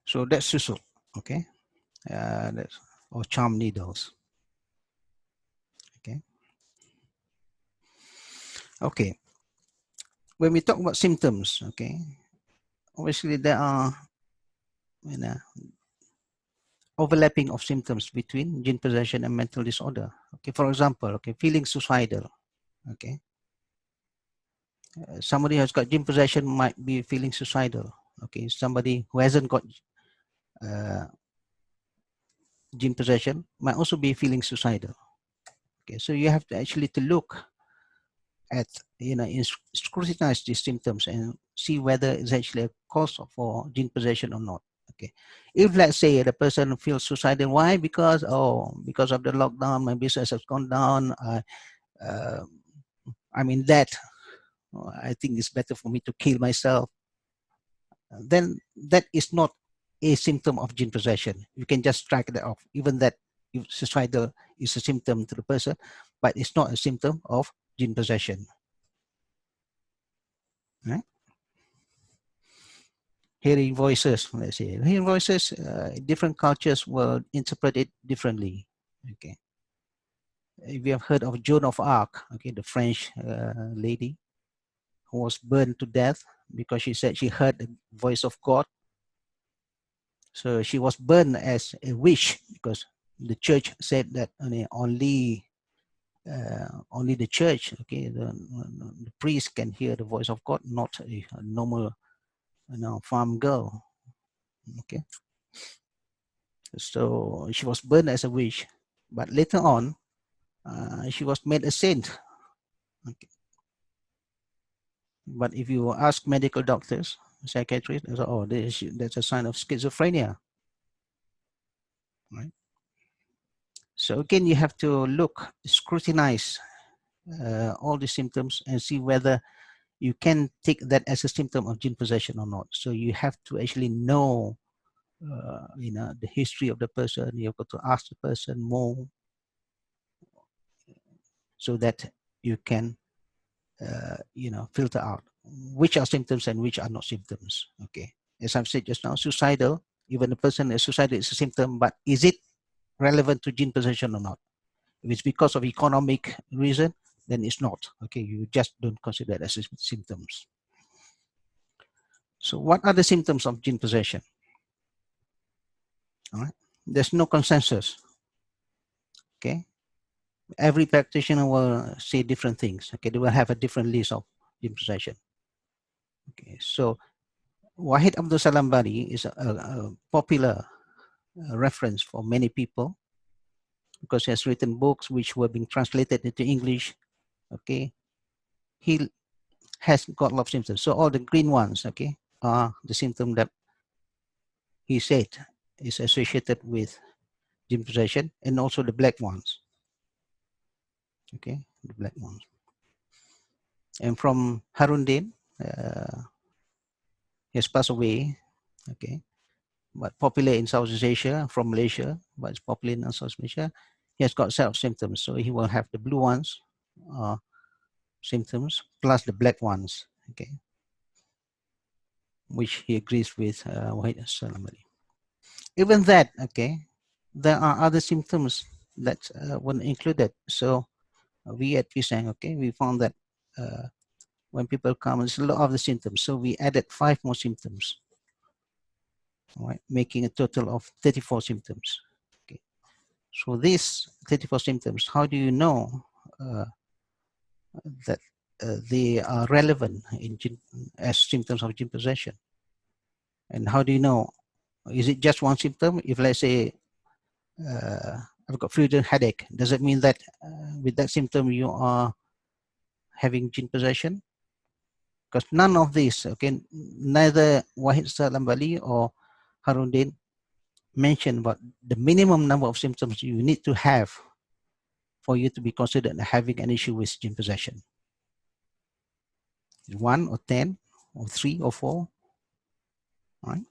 so that's susuk. Okay, that's, or charm needles. Okay. Okay. When we talk about symptoms, okay, obviously there are overlapping of symptoms between jinn possession and mental disorder. Okay, for example, okay, feeling suicidal. Okay, somebody who has got jinn possession might be feeling suicidal. Okay, somebody who hasn't got jinn possession might also be feeling suicidal. Okay, so you have to actually to look at, scrutinize these symptoms and see whether it's actually a cause for jinn possession or not. Okay, if let's say the person feels suicidal, why? Because of the lockdown, my business has gone down. I'm in debt. I think it's better for me to kill myself. Then that is not a symptom of jinn possession. You can just strike that off. Even that suicidal is a symptom to the person, but it's not a symptom of jinn possession. Right? Hearing voices, let's say, hearing voices, different cultures will interpret it differently. Okay, if you have heard of Joan of Arc, okay, the French lady who was burned to death because she said she heard the voice of God. So she was burned as a witch because the church said that only the church, okay, the priest can hear the voice of God, not a normal, farm girl. Okay, so she was burned as a witch, but later on, she was made a saint. Okay. But if you ask medical doctors, psychiatrists, they say, that's a sign of schizophrenia. Right. So again, you have to scrutinize all the symptoms and see whether you can take that as a symptom of jinn possession or not. So you have to actually know, the history of the person. You've got to ask the person more, so that you can, filter out which are symptoms and which are not symptoms. Okay, as I've said just now, suicidal, even the person is suicidal is a symptom, but is it relevant to jinn possession or not? If it's because of economic reason, then it's not. Okay, you just don't consider it as symptoms. So what are the symptoms of jinn possession? All right, there's no consensus. Okay, every practitioner will say different things. Okay, they will have a different list of jinn possession. Okay, so Wahid Abdul Salam Bari is a popular reference for many people, because he has written books which were being translated into English. Okay, he has got a lot of symptoms. So all the green ones, okay, are the symptom that he said is associated with jinn possession, and also the black ones. Okay, the black ones. And from Harundin, he has passed away. Okay, but popular in Southeast Asia, from Malaysia, but it's popular in Southeast Asia. He has got self symptoms, so he will have the blue ones, symptoms, plus the black ones. Okay, which he agrees with Wahid Salamari. Even that, okay, there are other symptoms that weren't included. So we at PISANG, okay, we found that when people come, there's a lot of the symptoms. So we added 5 more symptoms, all right, making a total of 34 symptoms. Okay, so these 34 symptoms, how do you know that they are relevant in as symptoms of jinn possession? And how do you know? Is it just one symptom? If let's say I've got frequent headache, does it mean that with that symptom you are having jinn possession? Because none of these, okay, neither Wahid Salam Bali or Harundin mentioned about the minimum number of symptoms you need to have for you to be considered having an issue with jinn possession. 1 or 10 or 3 or 4, right?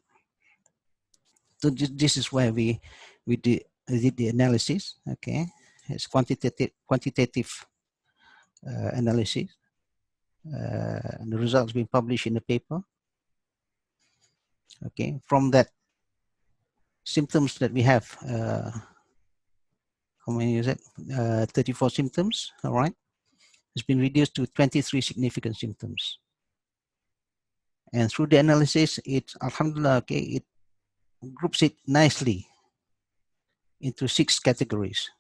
So this is where we did the analysis. Okay, it's quantitative analysis. And the results being published in the paper. Okay, from that symptoms that we have, how many is it? 34 symptoms. All right, it's been reduced to 23 significant symptoms. And through the analysis, it, alhamdulillah, okay, it groups it nicely into 6 categories.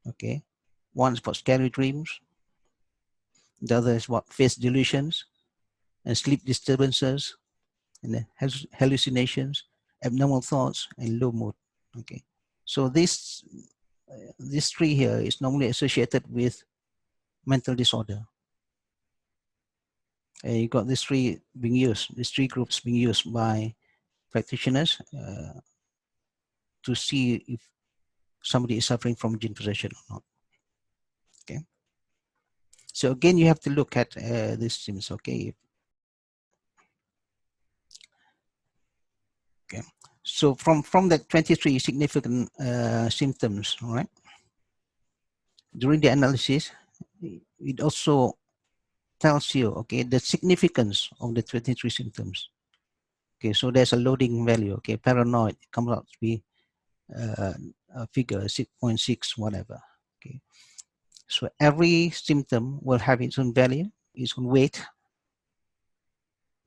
Okay, one is about scary dreams, the other is about face delusions and sleep disturbances, and hallucinations, abnormal thoughts, and low mood. Okay, so this 3 here is normally associated with mental disorder. And you got these 3 being used, these 3 groups being used by practitioners to see if somebody is suffering from jinn possession or not. Okay, so again you have to look at these symptoms. Okay, okay, so from that 23 significant symptoms, all right, during the analysis it also tells you, okay, the significance of the 23 symptoms. Okay, so there's a loading value. Okay, paranoid comes out to be a figure 6.6 whatever. Okay, so every symptom will have its own value, its own weight.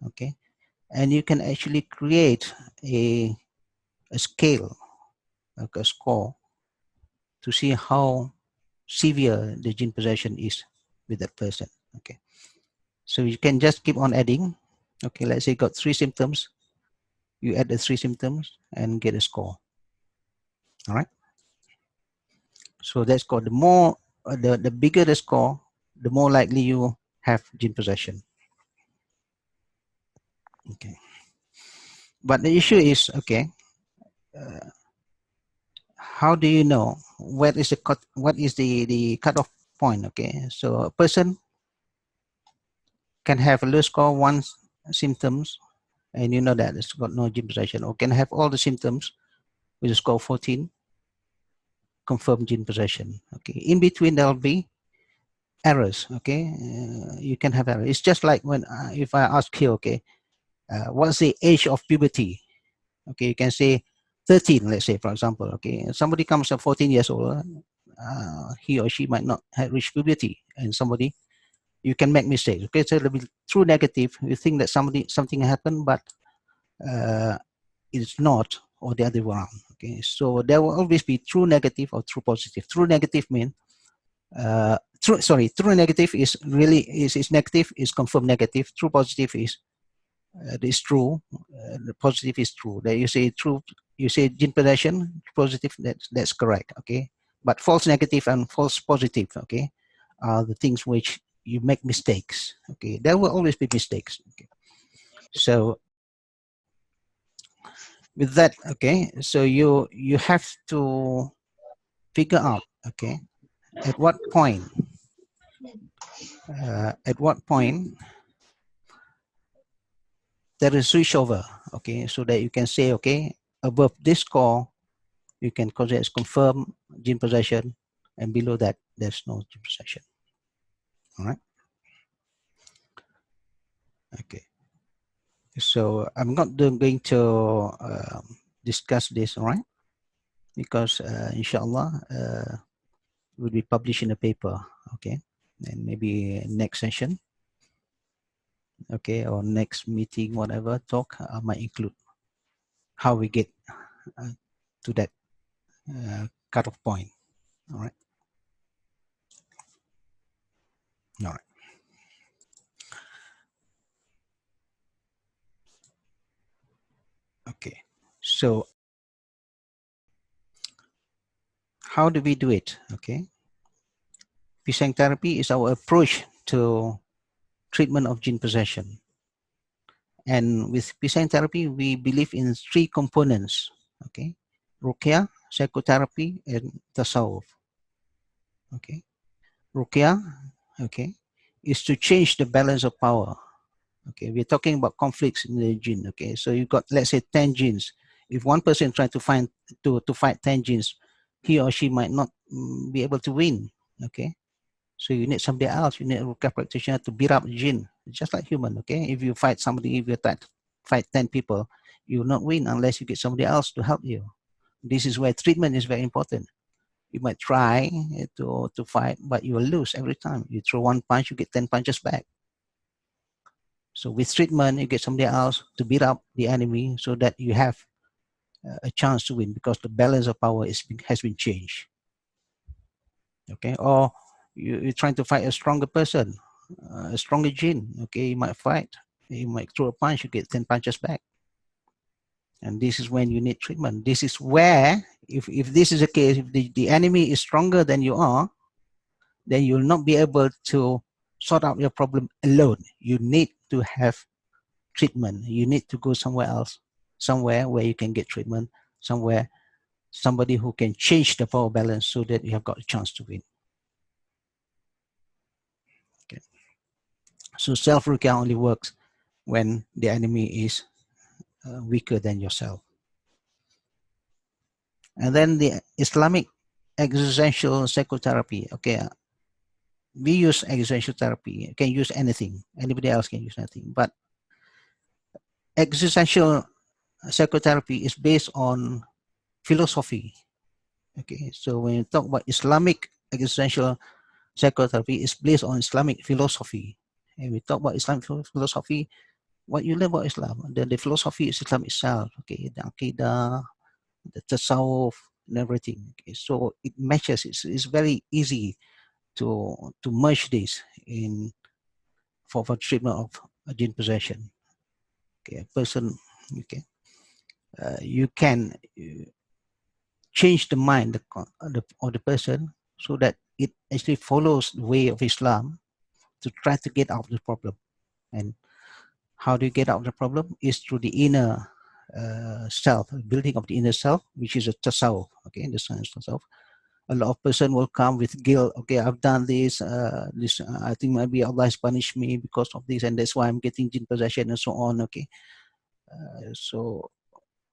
Okay, and you can actually create a scale, like a score, to see how severe the jinn possession is with that person. Okay, so you can just keep on adding. Okay, let's say you got 3 symptoms, you add the 3 symptoms and get a score. All right, so that's called the more the bigger the score, the more likely you have jinn possession. Okay, but the issue is, okay, how do you know what is the cutoff point? Okay, so a person can have a low score, one symptoms, and you know that it's got no jinn possession, or can have all the symptoms with a score 14, confirmed jinn possession. Okay, in between there'll be errors. Okay, you can have errors. It's just like when if I ask you, okay, what's the age of puberty? Okay, you can say 13, let's say, for example. Okay, somebody comes at 14 years old, he or she might not have reached puberty, and somebody, you can make mistakes. Okay, so it'll be true negative. You think that something happened, but it's not, or the other way around. Okay, so there will always be true negative or true positive. True negative means true negative is really is negative, is confirmed negative. True positive is true. The positive is true. That you say true, you say jinn possession, positive. That's correct. Okay, but false negative and false positive, okay, are the things which you make mistakes. Okay, there will always be mistakes. Okay, so with that, okay, so you have to figure out, okay, at what point there is switch over, okay, so that you can say, okay, above this score you can consider as confirmed jinn possession, and below that there's no jinn possession. All right, okay, so I'm not going to discuss this, all right, because inshallah will be published in a paper, okay, and maybe next session, okay, or next meeting, whatever talk, I might include how we get to that cutoff point. All right. All right. Okay. So how do we do it? Okay. PISANG therapy is our approach to treatment of jinn possession. And with PISANG therapy, we believe in 3 components. Okay. Ruqyah, psychotherapy, and tasawwuf. Okay. Ruqyah, okay, is to change the balance of power. Okay, we're talking about conflicts in the jinn. Okay, so you've got, let's say, 10 jinns. If one person tries to fight 10 jinns, he or she might not be able to win. Okay, so you need somebody else. You need a Ruqyah practitioner to beat up jinn, just like human. Okay, if you fight somebody, if you fight 10 people, you will not win unless you get somebody else to help you. This is where treatment is very important. You might try to fight, but you will lose every time. You throw one punch, you get 10 punches back. So with treatment, you get somebody else to beat up the enemy so that you have a chance to win, because the balance of power has been changed. Okay, or you're trying to fight a stronger person, a stronger jinn. Okay, you might fight, you might throw a punch, you get 10 punches back. And this is when you need treatment. This is where, if this is the case, if the enemy is stronger than you are, then you'll not be able to sort out your problem alone. You need to have treatment. You need to go somewhere else, somewhere where you can get treatment, somebody who can change the power balance so that you have got a chance to win. Okay. So self-Ruqyah only works when the enemy is weaker than yourself. And then the Islamic existential psychotherapy. Okay, we use existential therapy. You can use anything. Anybody else can use anything. But existential psychotherapy is based on philosophy. Okay, so when you talk about Islamic existential psychotherapy, it's based on Islamic philosophy. And we talk about Islamic philosophy, what you learn about Islam, the philosophy is Islam itself. Okay, the Aqidah, the Tasawwuf, and everything. Okay, so it matches. It's very easy to merge this in for treatment of a jinn possession. Okay, a person. Okay, you can change the mind of the person so that it actually follows the way of Islam to try to get out of the problem. And how do you get out of the problem is through the inner self, building of the inner self, which is a tasawwuf, okay, in the science of tasawwuf. a lot of person will come with guilt. Okay, I've done this. I think maybe Allah has punished me because of this, and that's why I'm getting jinn possession and so on. Okay,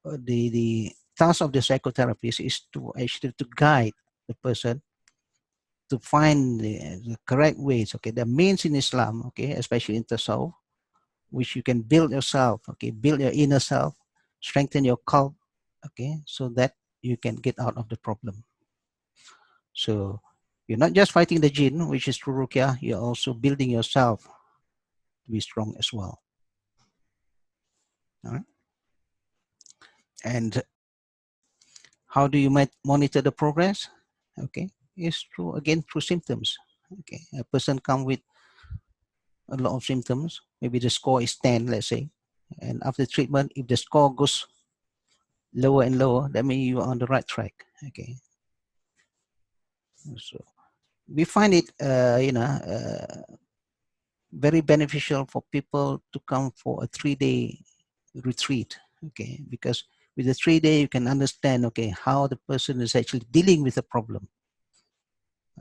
the task of the psychotherapist is to actually to guide the person to find the correct ways. Okay, the means in Islam. Okay, especially in Tasawwuf, which you can build yourself. Okay, build your inner self, strengthen your cult. Okay, so that you can get out of the problem. So you're not just fighting the jinn, which is through Ruqyah, you're also building yourself to be strong as well. All right. And how do you monitor the progress? Okay, it's through, again, through symptoms. Okay, a person come with a lot of symptoms, maybe the score is 10, let's say, and after treatment, if the score goes lower and lower, that means you are on the right track. Okay, so we find it, very beneficial for people to come for a 3-day retreat. Okay, because with the 3-day, you can understand, okay, how the person is actually dealing with the problem.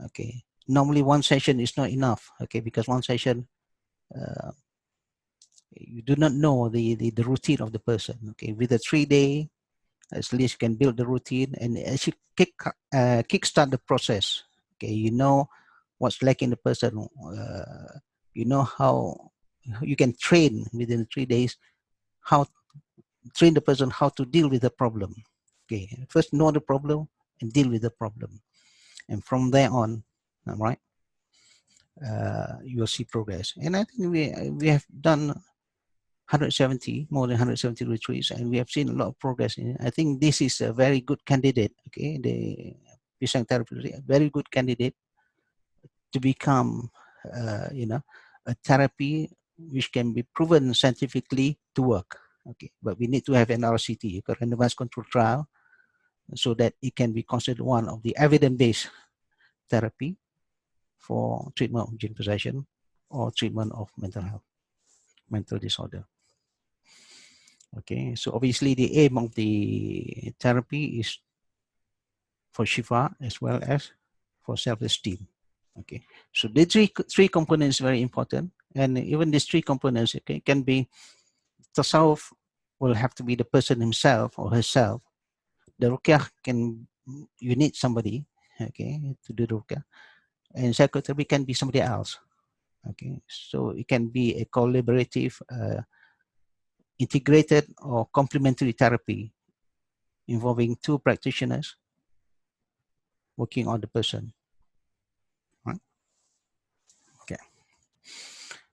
Okay, normally one session is not enough. Okay, because one session, you do not know the routine of the person. Okay, with a 3-day, at least you can build the routine and actually kickstart the process. Okay, you know what's lacking the person. You know how you can train within 3 days, how train the person how to deal with the problem. Okay, first know the problem and deal with the problem, and from there on, all right, you will see progress. And I think we have done 170, more than 170 retreats, and we have seen a lot of progress in it. I think this is a very good candidate. Okay, the PISANG therapy is a very good candidate to become, a therapy which can be proven scientifically to work. Okay, but we need to have an RCT, a randomized control trial, so that it can be considered one of the evidence-based therapy for treatment of jinn possession or treatment of mental health, mental disorder. Okay, so obviously the aim of the therapy is for shifa as well as for self-esteem. Okay, so the three components very important, and even these three components, okay, can be tasawwuf will have to be the person himself or herself. The ruqyah you need somebody, okay, to do the ruqyah, and psychotherapy can be somebody else. Okay, so it can be a collaborative, integrated or complementary therapy involving 2 practitioners working on the person. Right? Okay.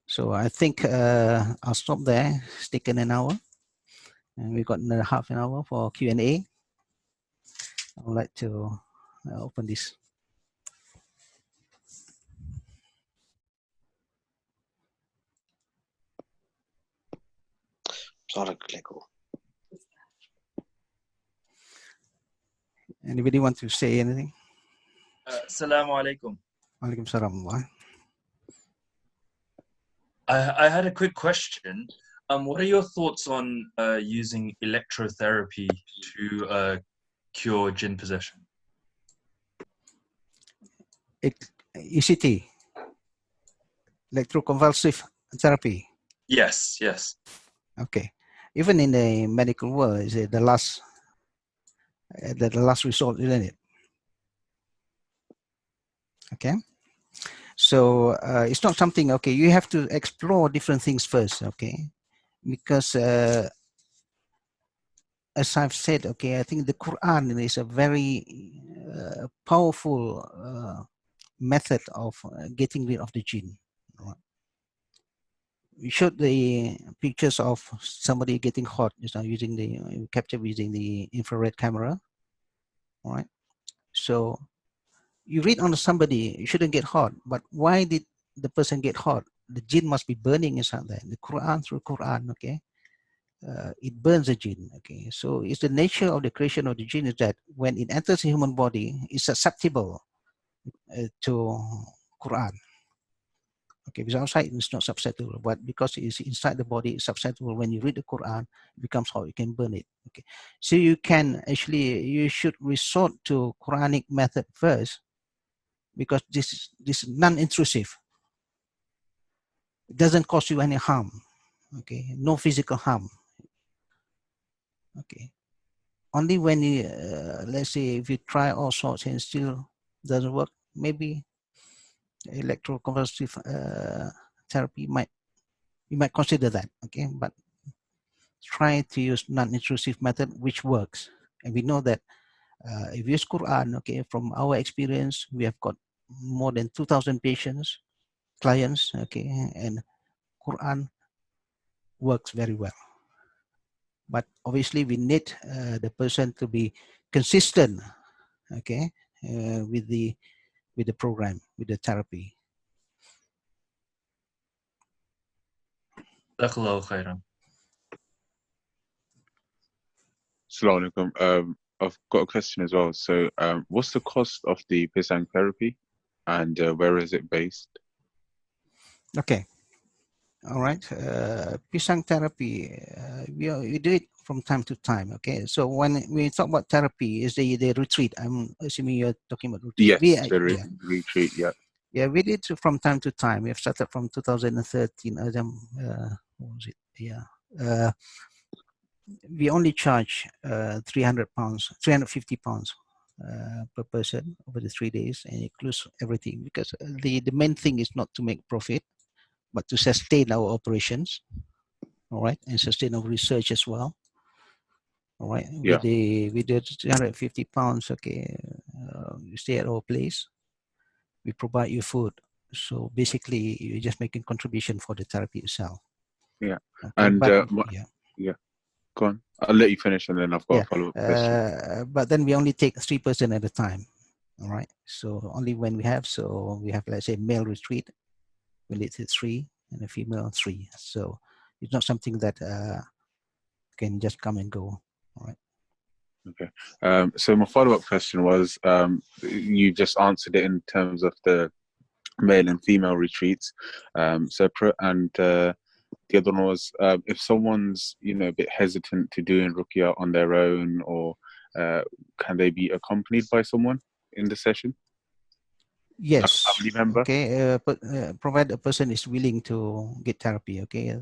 So I think I'll stop there. It's taken an hour, and we've got another half an hour for Q&A. I would like to open this. Anybody want to say anything? Assalamu alaikum. Alaikum salam. I had a quick question. What are your thoughts on using electrotherapy to cure jinn possession? ECT, electroconvulsive therapy. Yes, yes. Okay. Even in the medical world, is the last resort, isn't it? Okay. So it's not something, okay, you have to explore different things first, okay? Because as I've said, okay, I think the Quran is a very powerful method of getting rid of the jinn. Right? We showed the pictures of somebody getting hot, using the captured using the infrared camera. All right. So you read on somebody, you shouldn't get hot, but why did the person get hot? The jinn must be burning inside there. The Quran, through Quran, okay, it burns the jinn. Okay, so it's the nature of the creation of the jinn is that when it enters the human body, it's susceptible to Quran. Okay, because outside it's not susceptible, but because it's inside the body, it's susceptible. When you read the Quran, it becomes hot, you can burn it. Okay, so you can actually, you should resort to Quranic method first, because this is non-intrusive. It doesn't cause you any harm. Okay, no physical harm. Okay, only when you, let's say, if you try all sorts and still doesn't work, maybe electroconvulsive therapy you might consider that. Okay, but try to use non-intrusive method which works. And we know that if you use Quran, okay, from our experience, we have got more than 2,000 patients, clients, okay, and Quran works very well. But obviously we need the person to be consistent, okay, with the program, with the therapy. Jazakallahu khairan. Assalamu alaikum. I've got a question as well. So, what's the cost of the PISANG therapy, and where is it based? Okay. All right. PISANG therapy, we do it from time to time. Okay. So when we talk about therapy, is the retreat. I'm assuming you're talking about retreat. Yes, the retreat. Yeah. Yeah, we did it from time to time. We have started from 2013. What was it? Yeah. We only charge 300 pounds, 350 pounds per person over the 3 days, and it includes everything, because the main thing is not to make profit, but to sustain our operations, all right, and sustain our research as well, all right. Yeah. With the 350 pounds, okay, you stay at our place, we provide you food, so basically you're just making contribution for the therapy itself. Yeah. Okay, And but, yeah, go on. I'll let you finish, and then I've got a follow-up question. But then we only take 3 person at a time, all right. So only when we have, let's say, male retreat, we need 3, and a female 3. So it's not something that can just come and go. All right. Okay. So my follow-up question was, you just answered it in terms of the male and female retreats separate, and the other one was, if someone's a bit hesitant to doing Ruqyah on their own, or can they be accompanied by someone in the session? Yes. A family member? Okay. Provide a person is willing to get therapy. Okay.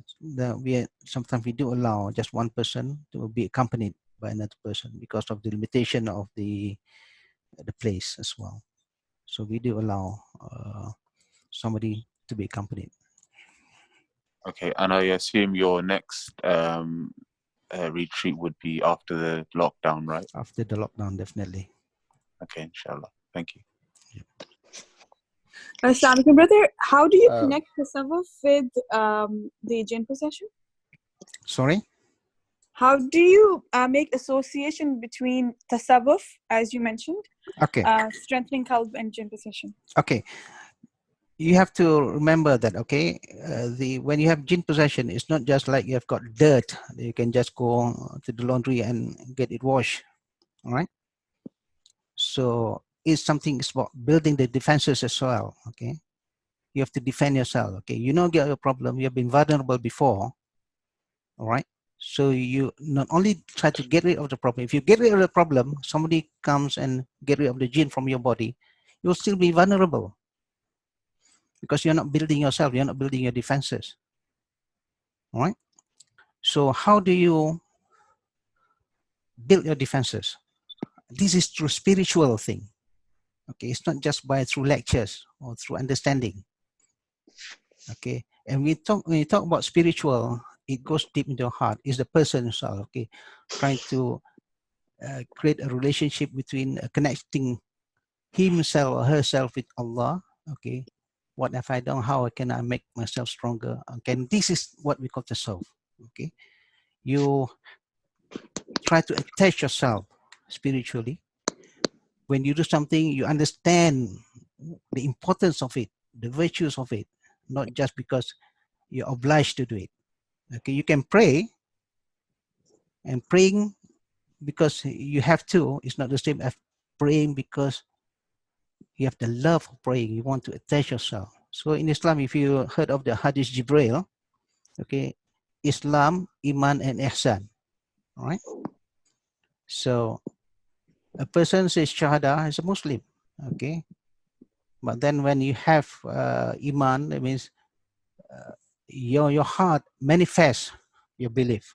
Sometimes we do allow just one person to be accompanied by another person because of the limitation of the place as well. So we do allow somebody to be accompanied. Okay, and I assume your next retreat would be after the lockdown, right? After the lockdown, definitely. Okay, inshallah. Thank you. Assalamualaikum, brother. How do you connect tasawwuf with the jinn possession? Sorry? How do you make association between tasawwuf, as you mentioned, okay, strengthening qalb and jinn possession? Okay. You have to remember that, okay, when you have jinn possession, it's not just like you have got dirt. You can just go to the laundry and get it washed, all right? So it's about building the defenses as well, okay? You have to defend yourself, okay? You know you have a problem, you have been vulnerable before, all right? So you not only try to get rid of the problem. If you get rid of the problem, somebody comes and get rid of the jinn from your body, you'll still be vulnerable, because you're not building yourself, you're not building your defenses. All right. So how do you build your defenses? This is through spiritual thing. Okay, it's not just through lectures or through understanding. Okay, and when you talk about spiritual, it goes deep into your heart. It's the person himself. Okay, trying to create a relationship between connecting himself or herself with Allah. Okay. What have I done? How can I make myself stronger? Okay, and this is what we call the self. Okay, you try to attach yourself spiritually. When you do something, you understand the importance of it, the virtues of it, not just because you're obliged to do it. Okay, you can pray, and praying because you have to is not the same as praying because you have the love of praying. You want to attach yourself. So in Islam, if you heard of the Hadith Jibril, okay, Islam, Iman, and Ihsan, all right? So a person says Shahada is a Muslim, okay? But then when you have Iman, that means your heart manifests your belief.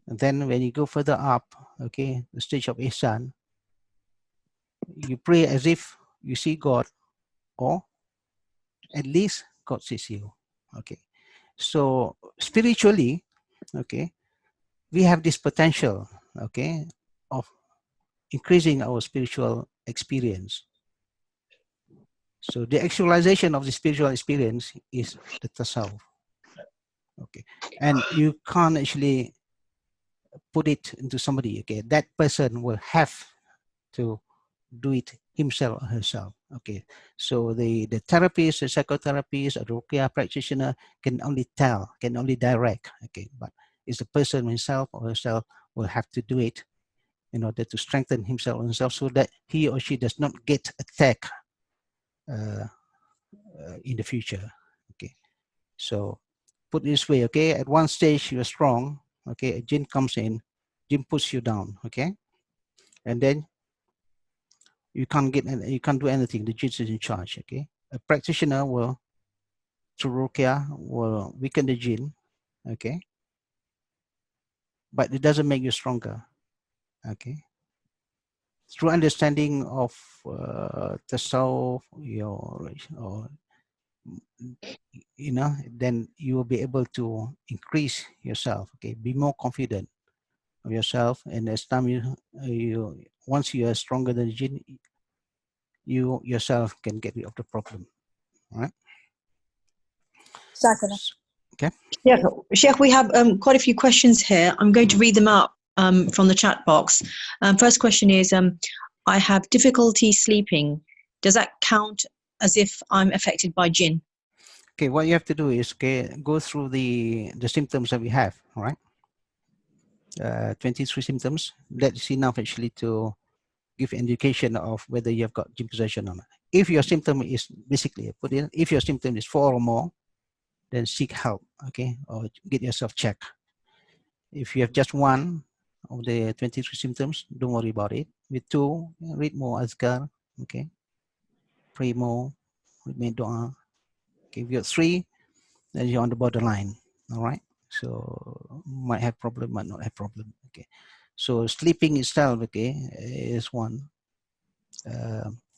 And then when you go further up, okay, the stage of Ihsan, you pray as if you see God, or at least God sees you, okay? So spiritually, okay, we have this potential, okay, of increasing our spiritual experience. So the actualization of the spiritual experience is the tasawwuf, okay? And you can't actually put it into somebody, okay? That person will have to do it himself or herself, okay? So the therapist, the psychotherapist, or the Ruqyah practitioner can only tell, can only direct, okay? But it's the person himself or herself will have to do it in order to strengthen himself or herself, so that he or she does not get attacked in the future, okay? So put it this way, okay? At one stage you're strong, okay? A jinn comes in, jinn puts you down, okay? And then you can't do anything. The jinn is in charge, okay? A practitioner will, through Ruqyah, will weaken the jinn, okay? But it doesn't make you stronger, okay? Through understanding of tasawwuf, or you know, then you will be able to increase yourself, okay? Be more confident of yourself, and as time once you are stronger than the jinn, you yourself can get rid of the problem, all right? Okay. Yeah, Sheikh, we have quite a few questions here. I'm going to read them out from the chat box. First question is, I have difficulty sleeping. Does that count as if I'm affected by jinn? Okay, what you have to do is, okay, go through the symptoms that we have, all right? 23 symptoms. That's enough actually to give indication of whether you have got jinn possession or not. If your symptom is, basically, if your symptom is 4 or more, then seek help, okay, or get yourself checked. If you have just one of the 23 symptoms, don't worry about it. With 2, read more azkar, okay, pray more, make dua. Okay, if you have 3, then you're on the borderline, all right? So might have problem, might not have problem, okay? So sleeping itself, okay, is one.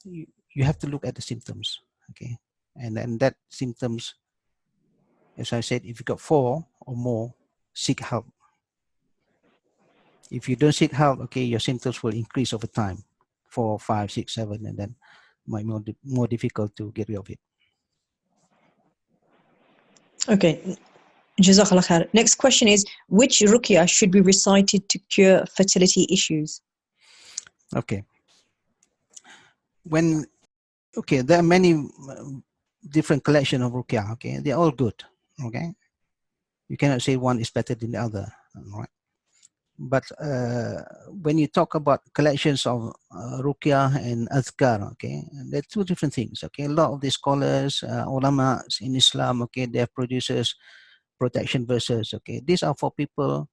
You have to look at the symptoms, okay? And then that symptoms, as I said, if you got 4 or more, seek help. If you don't seek help, okay, your symptoms will increase over time, 4, 5, 6, 7, and then might be more difficult to get rid of it. Okay, Jazakallah khair. Next question is, which Ruqyah should be recited to cure fertility issues? Okay. Okay, there are many different collection of Ruqyah, okay? They're all good, okay? You cannot say one is better than the other, right? But when you talk about collections of Ruqyah and Azkar, okay, they're 2 different things, okay? A lot of the scholars, ulama in Islam, okay, they have producers protection verses, okay? These are for people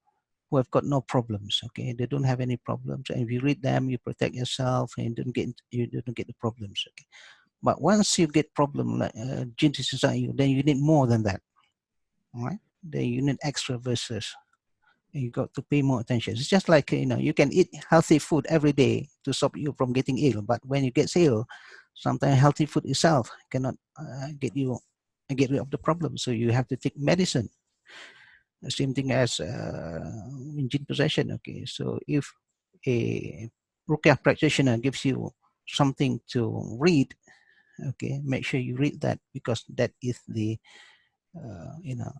who have got no problems, okay? They don't have any problems, and if you read them, you protect yourself and you don't get the problems, okay? But once you get problem like jinn is inside you, then you need more than that, all right? Then you need extra verses. You got to pay more attention. It's just like, you know, you can eat healthy food every day to stop you from getting ill, but when you get ill, sometimes healthy food itself cannot get rid of the problem. So you have to take medicine. The same thing as in jinn possession. Okay, so if a Ruqyah practitioner gives you something to read, okay, make sure you read that, because that is the you know,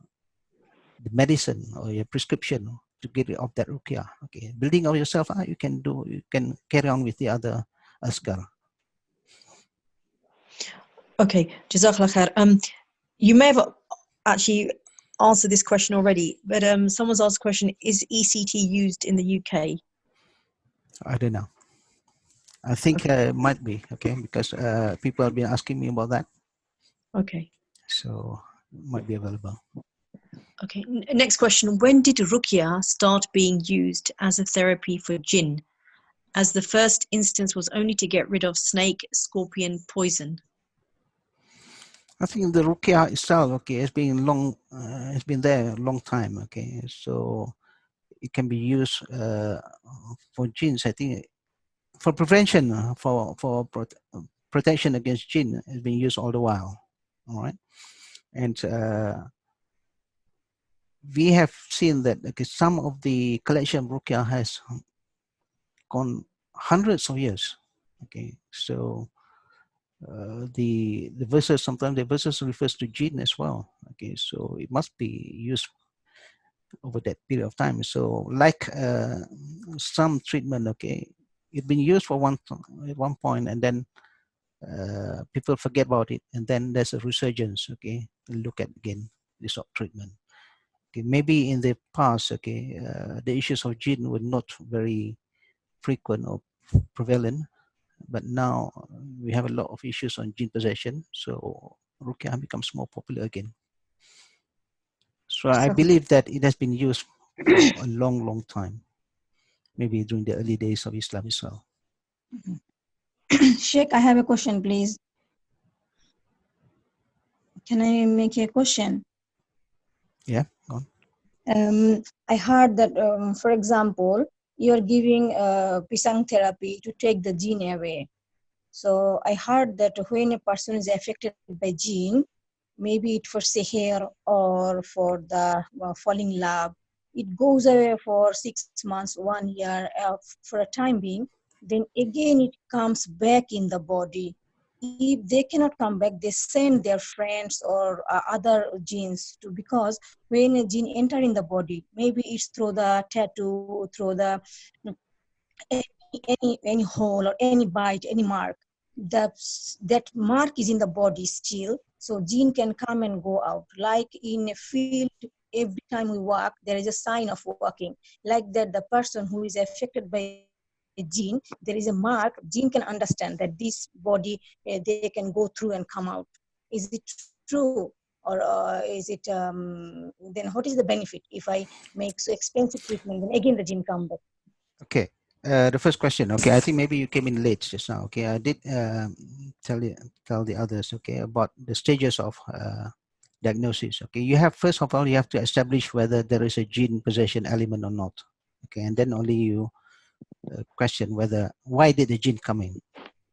the medicine or your prescription to get rid of that Ruqyah. Okay, building of yourself, you can carry on with the other askar. Okay, Jazakallah khair. You may have actually answered this question already, but someone's asked a question, is ECT used in the UK? I don't know. I think it might be, okay, because people have been asking me about that. Okay. So it might be available. Okay. Next question. When did Ruqyah start being used as a therapy for jinn? As the first instance was only to get rid of snake, scorpion, poison. I think the Ruqyah itself, okay, has been it's been there a long time, okay. So it can be used for jinns. I think for prevention, protection against jinn has been used all the while. All right, and we have seen that okay, some of the collection of Ruqyah has gone hundreds of years. Okay, so the verses, sometimes the verses refers to jinn as well. Okay, so it must be used over that period of time. So like some treatment, okay, it's been used for at one point, and then people forget about it, and then there's a resurgence. Okay, look at again this sort of treatment. Okay, maybe in the past, okay, the issues of jinn were not very frequent or prevalent, but now we have a lot of issues on jinn possession, so Ruqyah becomes more popular again. So I believe that it has been used for a long, long time, maybe during the early days of Islam as well. Sheikh, I have a question, please. Can I make a question? Yeah, go on. I heard that, for example, you're giving PISANG therapy to take the jinn away. So I heard that when a person is affected by jinn, maybe it for seher or for the falling love, it goes away for 6 months, 1 year for a time being, then again it comes back in the body. If they cannot come back, they send their friends or other jinns to, because when a jinn enter in the body, maybe it's through the tattoo, through the any hole or any bite, any mark, that mark is in the body still, so jinn can come and go out. Like in a field, every time we walk, there is a sign of walking. Like that, the person who is affected by a jinn, there is a mark. Jinn can understand that this body, they can go through and come out. Is it true? Or is it, then what is the benefit if I make so expensive treatment, then again the jinn come back? Okay. The first question, okay, I think maybe you came in late just now. Okay, I did tell the others, okay, about the stages of diagnosis. Okay, you have, first of all, you have to establish whether there is a jinn possession element or not. Okay, and then only you question whether, why did the jinn come in,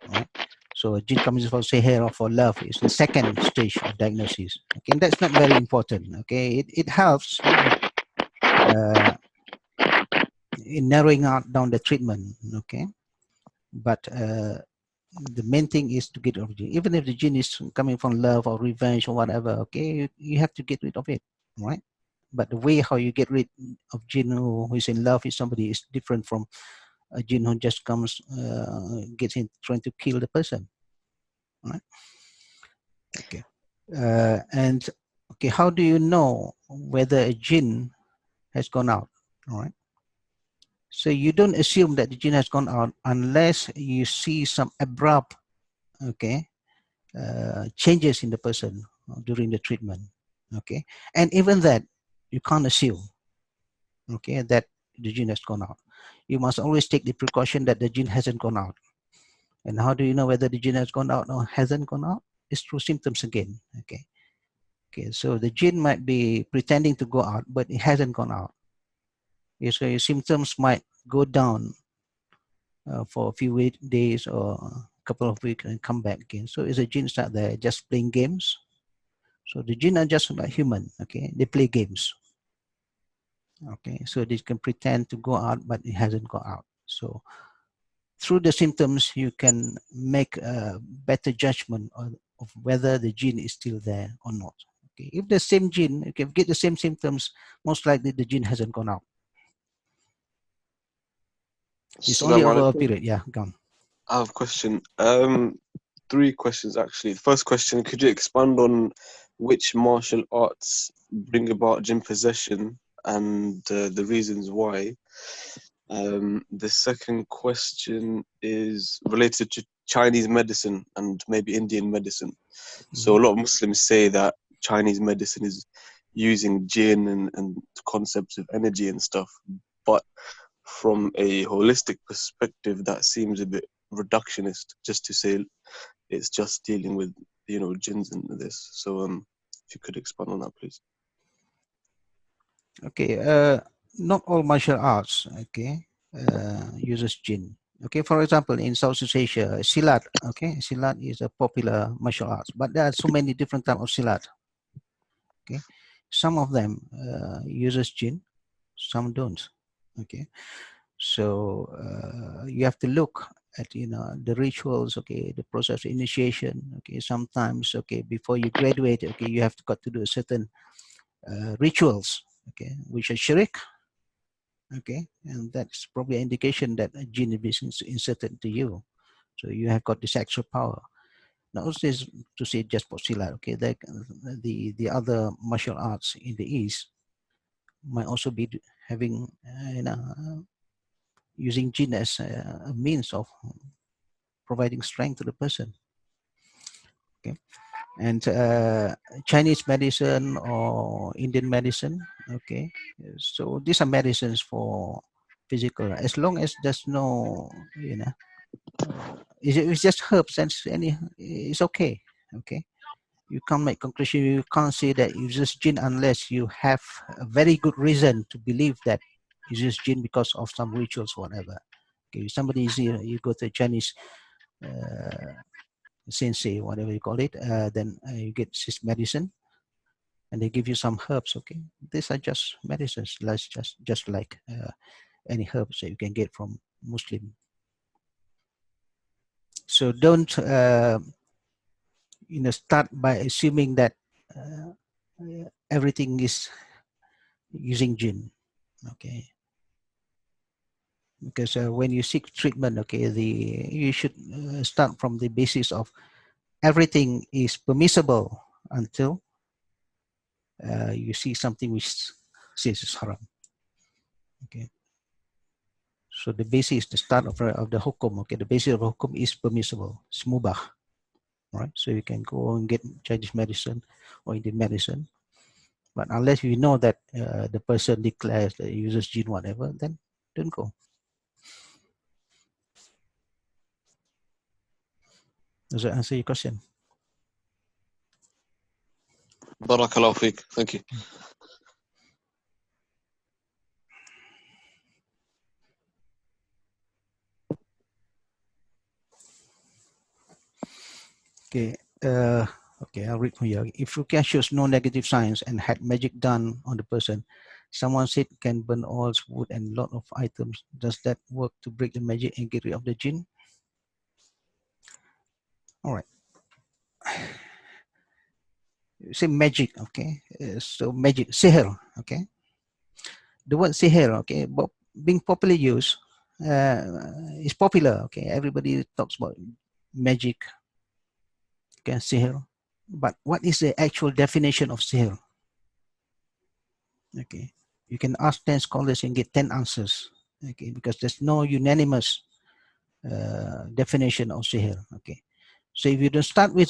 right? So a jinn comes for seher or for love is the second stage of diagnosis. Okay, and that's not very important. Okay, it helps in narrowing down the treatment. Okay, but the main thing is to get rid of the jinn. Even if the jinn is coming from love or revenge or whatever, okay, you have to get rid of it, right? But the way how you get rid of jinn who is in love with somebody is different from a jinn who just comes, gets in trying to kill the person, right? Okay, and okay, how do you know whether a jinn has gone out? All right. So you don't assume that the jinn has gone out unless you see some abrupt, okay, changes in the person during the treatment. Okay, and even that you can't assume, okay, that the jinn has gone out. You must always take the precaution that the jinn hasn't gone out. And how do you know whether the jinn has gone out or hasn't gone out? It's through symptoms again. Okay. Okay, so the jinn might be pretending to go out, but it hasn't gone out. Okay, so your symptoms might go down for a few days or a couple of weeks and come back again. So is a jinn start there just playing games? So the jinn are just like human. Okay, they play games. Okay, so they can pretend to go out, but it hasn't gone out. So through the symptoms, you can make a better judgment of whether the jinn is still there or not. Okay, if the same jinn, if you get the same symptoms, most likely the jinn hasn't gone out. It's only over a period. Yeah, gone. I have a question. 3 questions actually. The first question: could you expand on which martial arts bring about jinn possession and the reasons why? The second question is related Chinese medicine and maybe Indian medicine. So a lot of Muslims say that Chinese medicine is using jinn and concepts of energy and stuff. But from a holistic perspective, that seems a bit reductionist, just to say it's just dealing with, you know, jinns and this. So if you could expand on that, please. Okay, not all martial arts, okay, uses jinn. Okay, for example, in Southeast Asia, Silat, okay, Silat is a popular martial arts, but there are so many different types of Silat. Okay, some of them uses jinn, some don't. Okay, so you have to look at, you know, the rituals, okay, the process of initiation. Okay, sometimes, okay, before you graduate, okay, you have got to do certain rituals, okay, which are shirk. Okay, and that's probably an indication that a jinn is inserted into you. So you have got this extra power. Now, also is to say just for Silat, okay, the other martial arts in the East might also be having, you know, using jinn as a means of providing strength to the person. Okay, and Chinese medicine or Indian medicine, okay, so these are medicines for physical, as long as there's no, you know, it's just herbs and it's okay. Okay, you can't make conclusion, you can't say that you use jinn unless you have a very good reason to believe that you use jinn because of some rituals or whatever. Okay, somebody is here, you go to a Chinese sensei, whatever you call it, then you get this medicine and they give you some herbs. Okay, these are just medicines, just like any herbs that you can get from Muslim. So don't you know, start by assuming that everything is using jinn. Okay, because when you seek treatment, okay, you should start from the basis of everything is permissible until you see something which says it's haram. Okay, so the basis, the start of the hukum, okay, the basis of the hukum is permissible, it's mubah, right? So you can go and get Chinese medicine or Indian medicine, but unless you know that the person declares that he uses jinn, whatever, then don't go. Does that answer your question? Barakallahu feek. Thank you. Okay, okay, I'll read from here. If Ruqyah shows no negative signs and had magic done on the person, someone said can burn oils, wood, and lot of items. Does that work to break the magic and get rid of the jinn? All right. Say magic, okay? So magic, sihr, okay? The word sihr, okay, but being popularly used, is popular, okay? Everybody talks about magic, okay, sihr. But what is the actual definition of sihr? Okay, you can ask 10 scholars and get 10 answers, okay, because there's no unanimous definition of sihr. Okay, so if you don't start with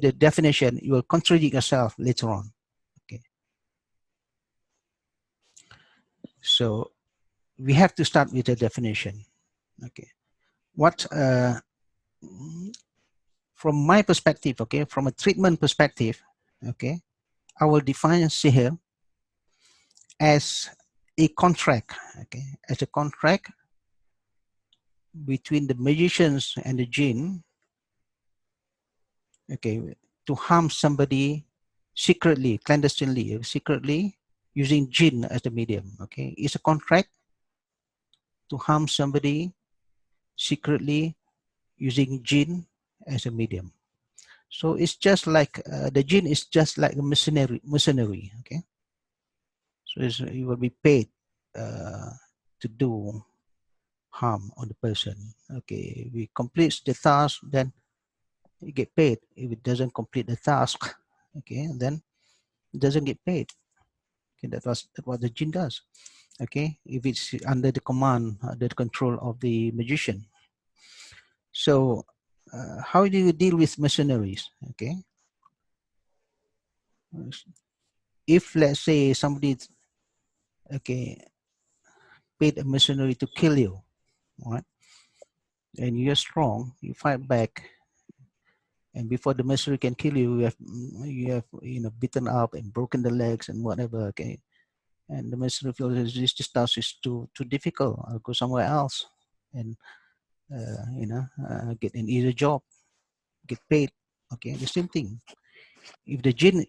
the definition, you will contradict yourself later on. Okay, so we have to start with the definition. Okay, what from my perspective, okay, from a treatment perspective, okay, I will define sihr as a contract, okay, as a contract between the magicians and the jinn, okay, to harm somebody secretly, clandestinely, secretly, using jinn as the medium. Okay, it's a contract to harm somebody secretly using jinn as a medium. So it's just like the jinn is just like a mercenary. Okay, so it will be paid to do harm on the person. Okay, we complete the task, then you get paid. If it doesn't complete the task, okay, then it doesn't get paid. Okay, that's what the jinn does. Okay, if it's under the command, under the control of the magician. So how do you deal with mercenaries? Okay, if let's say somebody paid a mercenary to kill you, all right, and you're strong, you fight back, and before the mercenary can kill you, you have beaten up and broken the legs and whatever. Okay, and the mercenary feels this task is too difficult. I'll go somewhere else and get an easier job, get paid. Okay, the same thing. If the jinn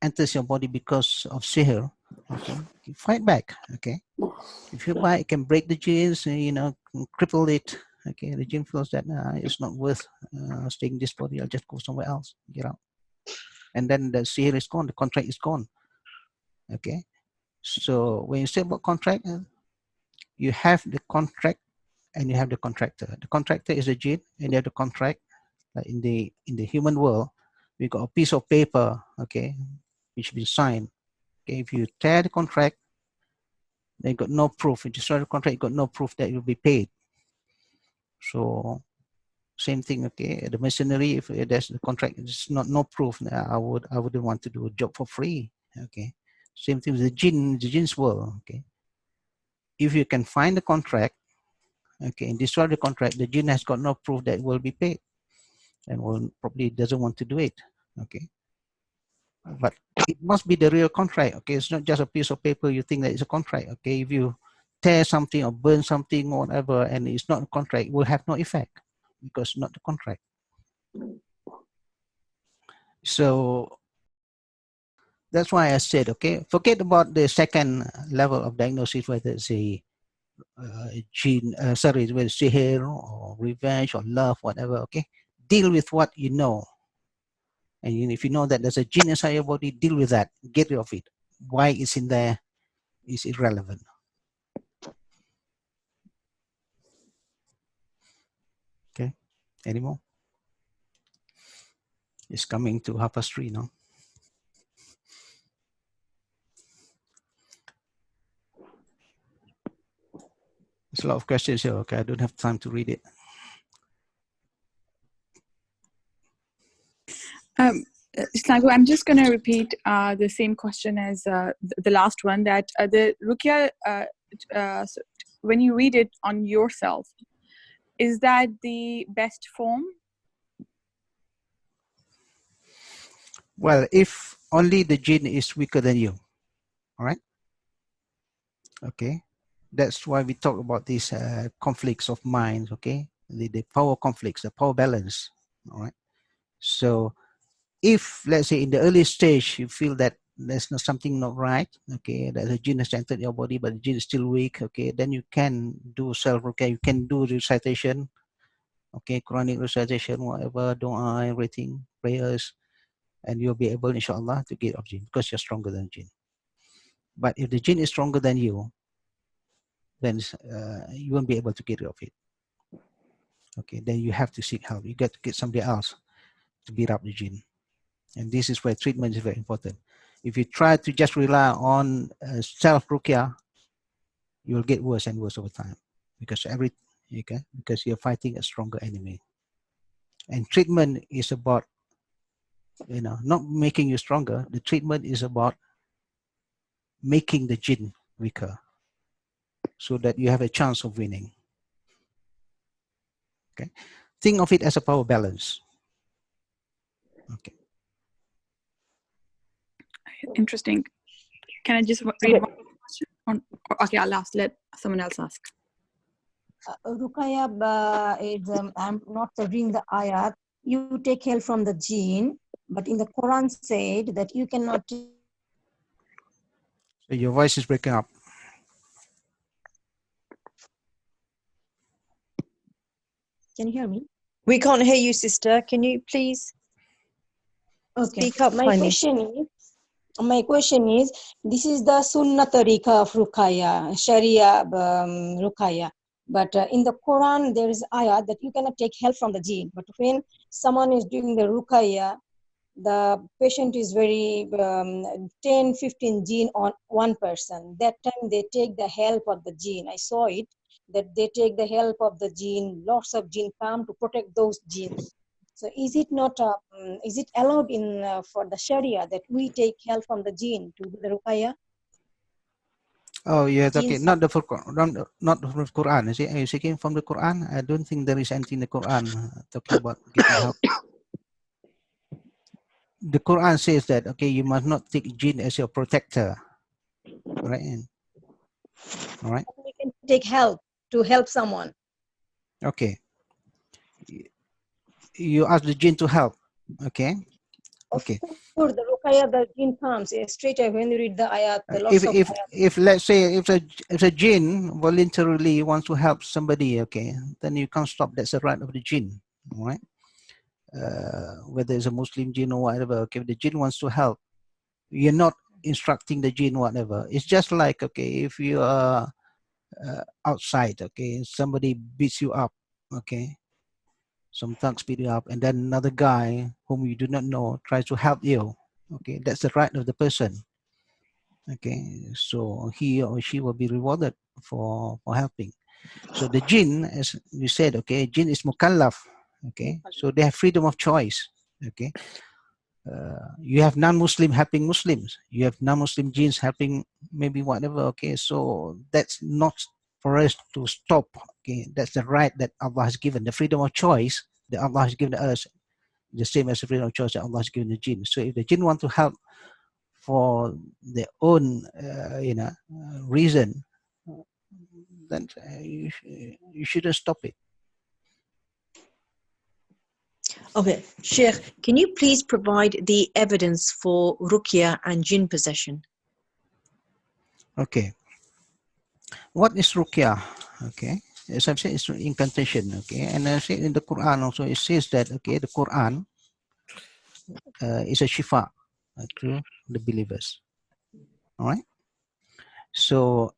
enters your body because of sihr, okay, you fight back. Okay, if you fight, it can break the jinns, cripple it. Okay, the jinn feels that it's not worth staying in this body. I'll just go somewhere else, get out, and then the sihr is gone. The contract is gone. Okay, so when you say about contract, you have the contract and you have the contractor. The contractor is a jinn, and you have the contract. Like in the human world, we got a piece of paper, okay, which been signed. Okay, if you tear the contract, they got no proof. If you destroy the contract, you got no proof that you'll be paid. So same thing, okay. The mercenary, if there's the contract, it's no proof. I wouldn't want to do a job for free. Okay. Same thing with the jinn's world. Okay. If you can find the contract, okay, and destroy the contract, the jinn has got no proof that it will be paid, and will probably doesn't want to do it. Okay. But it must be the real contract. Okay, it's not just a piece of paper you think that it's a contract. Okay, if you tear something or burn something or whatever and it's not a contract, it will have no effect because it's not the contract. So that's why I said, okay, forget about the second level of diagnosis, whether it's a gene, whether it's sihr or revenge or love, whatever. Okay, deal with what you know. And if you know that there's a gene inside your body, deal with that. Get rid of it. Why it's in there is irrelevant. Okay, any more? It's coming to 3:30 now. There's a lot of questions here. Okay, I don't have time to read it. Islango, I'm just going to repeat the same question as the last one, that the Ruqyah, when you read it on yourself, is that the best form? Well, if only the jinn is weaker than you, all right? Okay, that's why we talk about these conflicts of minds, okay? The power conflicts, the power balance, all right? So if, let's say, in the early stage, you feel that there's something not right, okay, that the jinn has entered your body, but the jinn is still weak, okay, then you can do self-ruqyah, you can do recitation, okay, Quranic recitation, whatever, dua, everything, prayers, and you'll be able, inshallah, to get off jinn because you're stronger than jinn. But if the jinn is stronger than you, then you won't be able to get rid of it. Okay, then you have to seek help. You got to get somebody else to beat up the jinn. And this is where treatment is very important. If you try to just rely on self-ruqyah, you will get worse and worse over time because because you're fighting a stronger enemy. And treatment is about, not making you stronger. The treatment is about making the jinn weaker so that you have a chance of winning. Okay, think of it as a power balance. Okay. Interesting. Can I just read one question? Okay, I'll let someone else ask. Ruqyah is, I'm not reading the ayat. You take help from the jinn, but in the Quran said that you cannot. So your voice is breaking up. Can you hear me? We can't hear you, sister. Can you please speak up? My question is, this is the Sunnah Tariqa of Ruqyah, Sharia Ruqyah. But in the Quran, there is ayah that you cannot take help from the jinn. But when someone is doing the Ruqyah, the patient is very 10, 15 jinn on one person. That time they take the help of the jinn. I saw it. that they take the help of the jinn, lots of jinn come to protect those jinns. So is it not, is it allowed in for the Sharia that we take help from the jinn to do the ruqyah? Oh, yeah, okay. Jinns Not the not from the Quran. Is it? Are you speaking from the Quran? I don't think there is anything in the Quran talking about getting help. The Quran says that, okay, you must not take jinn as your protector. Right? All right. we can take help to help someone. Okay. You ask the jinn to help. Okay. Okay. Of course, the ruqyah, the jinn comes straight away when you read the ayat. The lots of ayat. If let's say if a jinn voluntarily wants to help somebody, okay, then you can't stop. That's the right of the jinn. All right. Whether it's a Muslim jinn or whatever, okay, if the jinn wants to help, you're not instructing the jinn whatever. It's just like, okay, if you are outside, okay, somebody beats you up, okay, some thugs beat you up, and then another guy whom you do not know tries to help you, okay, that's the right of the person, okay, so he or she will be rewarded for helping. So the jinn, as we said, okay, jinn is mukallaf, okay, so they have freedom of choice, okay. You have non-Muslim helping Muslims. You have non-Muslim jinns helping maybe whatever. Okay, so that's not for us to stop. Okay, that's the right that Allah has given. The freedom of choice that Allah has given us, the same as the freedom of choice that Allah has given the jinn. So if the jinn want to help for their own, reason, then you shouldn't stop it. Okay, Sheikh, can you please provide the evidence for ruqyah and jinn possession? Okay. What is ruqyah? Okay. As I've said, it's incantation. Okay. And I say in the Quran also, it says that, okay, the Quran is a shifa to the believers. All right. So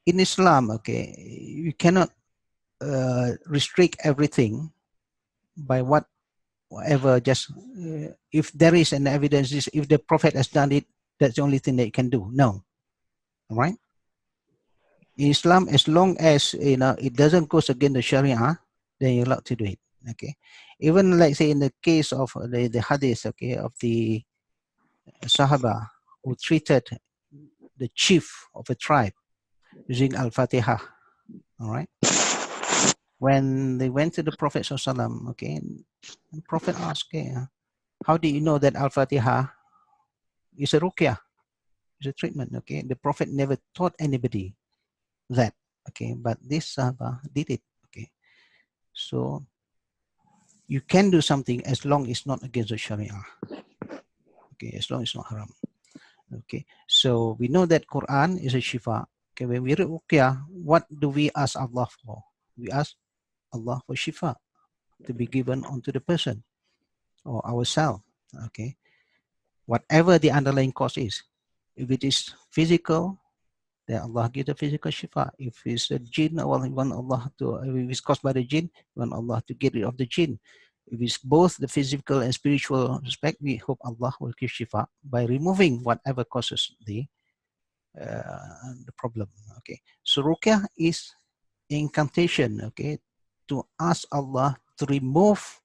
in Islam, okay, you cannot restrict everything by whatever, just if there is an evidence, if the Prophet has done it, that's the only thing that you can do. No. All right. In Islam, as long as it doesn't go against the Sharia, then you're allowed to do it. Okay. Even like say in the case of the hadith, okay, of the Sahaba who treated the chief of a tribe using Al-Fatiha. All right. When they went to the Prophet Sallallahu, okay, the Prophet asked, okay, how do you know that Al-Fatiha is a ruqyah, is a treatment? Okay. The Prophet never taught anybody that. Okay. But this Sahaba did it. Okay. So you can do something as long as it's not against the Sharia. Okay. As long as it's not haram. Okay. So we know that Quran is a shifa. Okay. When we read ruqyah, what do we ask Allah for? We ask Allah for shifa to be given onto the person or ourselves. Okay. Whatever the underlying cause is. If it is physical, then Allah gives the physical shifa. If it's a jinn, well, we want Allah to, if it's caused by the jinn, we want Allah to get rid of the jinn. If it's both the physical and spiritual aspect, we hope Allah will give shifa by removing whatever causes the problem. Okay. So ruqyah is incantation, okay, to ask Allah to remove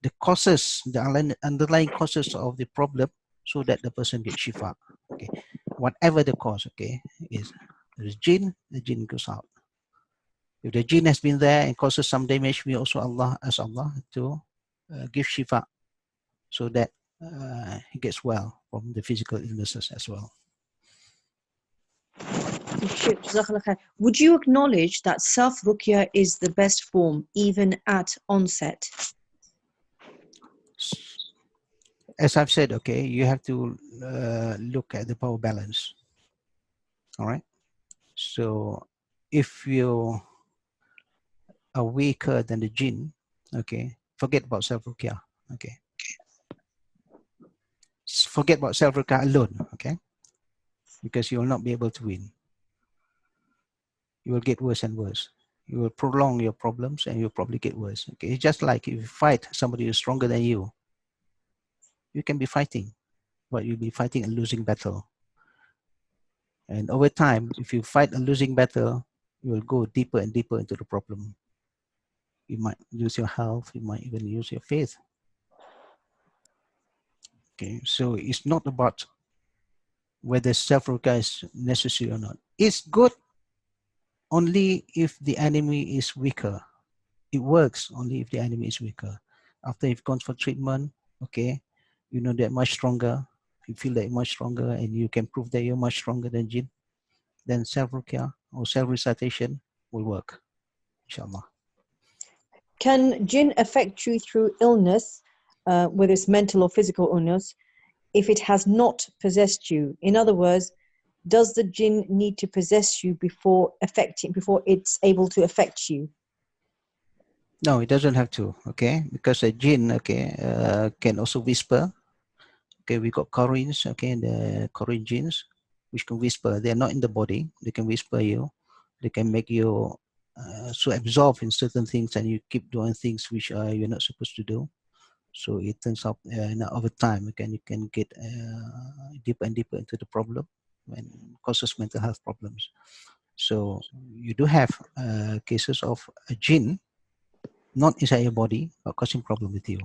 the causes, the underlying causes of the problem, so that the person gets shifa. Okay. Whatever the cause, okay, is the jinn goes out. If the jinn has been there and causes some damage, we also ask Allah to give shifa, so that he gets well from the physical illnesses as well. Would you acknowledge that self-ruqyah is the best form, even at onset? As I've said, okay, you have to look at the power balance. All right. So if you are weaker than the jinn, okay, forget about self-ruqyah. Okay. Forget about self-ruqyah alone. Okay. Because you will not be able to win. You will get worse and worse. You will prolong your problems and you'll probably get worse. Okay. It's just like if you fight somebody who's stronger than you, you can be fighting, but you'll be fighting a losing battle. And over time, if you fight a losing battle, you will go deeper and deeper into the problem. You might lose your health, you might even lose your faith. Okay, so it's not about whether self-ruqyah is necessary or not. It's good only if the enemy is weaker. It works only if the enemy is weaker. After you've gone for treatment, okay, you know they're much stronger, you feel that you're much stronger, and you can prove that you're much stronger than jinn, then self-ruqyah or self-recitation will work, inshallah. Can jinn affect you through illness, whether it's mental or physical illness, if it has not possessed you? In other words, does the jinn need to possess you before it's able to affect you? No, it doesn't have to, okay, because a jinn, okay, can also whisper. Okay, we got Qarins, okay, the Qarin jinns, which can whisper. They're not in the body. They can whisper you. They can make you so absorbed in certain things, and you keep doing things which you're not supposed to do. So it turns out over time, you can get deeper and deeper into the problem and causes mental health problems. So you do have cases of a jinn not inside your body but causing problem with you.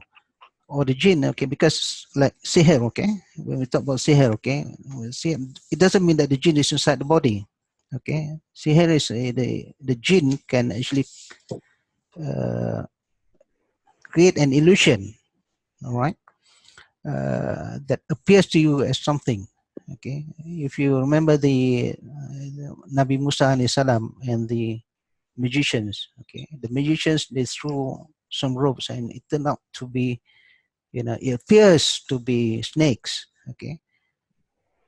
Or the jinn, okay, because like sihr, okay, when we talk about sihr, okay, it doesn't mean that the jinn is inside the body, okay. Sihr is the jinn can actually create an illusion, all right, that appears to you as something, okay. If you remember the Nabi Musa alayhi salam and the magicians, okay, the magicians, they threw some ropes and it turned out to be, you know, it appears to be snakes, okay.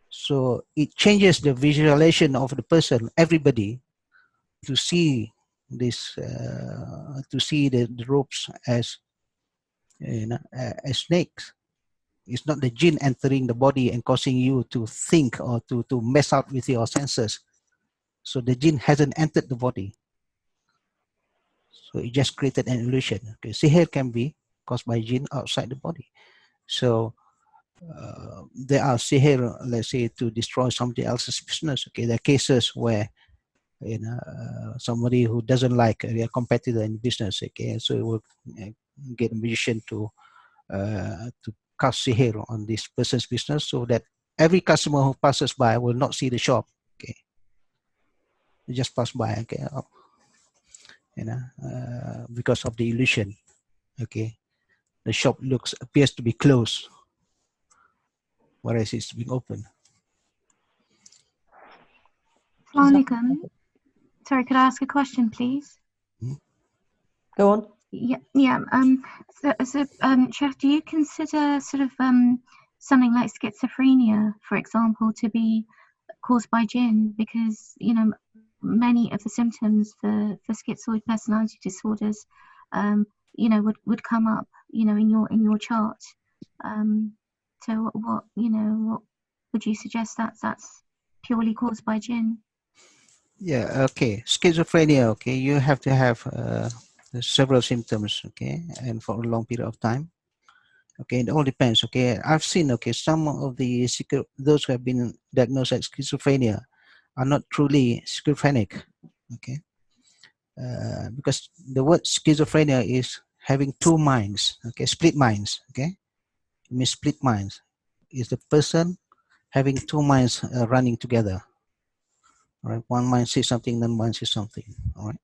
So it changes the visualization of the person, everybody, to see this, to see the ropes as, you know, as snakes. It's not the jinn entering the body and causing you to think or to mess out with your senses. So the jinn hasn't entered the body. So it just created an illusion. Okay, sihr can be caused by jinn outside the body. So there are sihr, let's say, to destroy somebody else's business. Okay, there are cases where, you know, somebody who doesn't like their competitor in business, okay, so it will get a magician to cast sihr on this person's business so that every customer who passes by will not see the shop. Okay, they just pass by, okay, you know, because of the illusion. Okay, the shop appears to be closed, whereas it's being open. Assalamu alaikum. Sorry, could I ask a question, please? Go on. Yeah. Sheikh, do you consider sort of something like schizophrenia, for example, to be caused by jinn? Because, you know, many of the symptoms for schizoid personality disorders, you know, would come up, you know, in your chart. So what would you suggest that's purely caused by jinn? Yeah, okay. Schizophrenia, okay, you have to have several symptoms, okay, and for a long period of time. Okay, it all depends, okay. I've seen, okay, some of the those who have been diagnosed as schizophrenia are not truly schizophrenic, okay. Because the word schizophrenia is having two minds, okay, split minds, okay. It means split minds. Is the person having two minds running together. All right, one mind says something, then one says something. All right.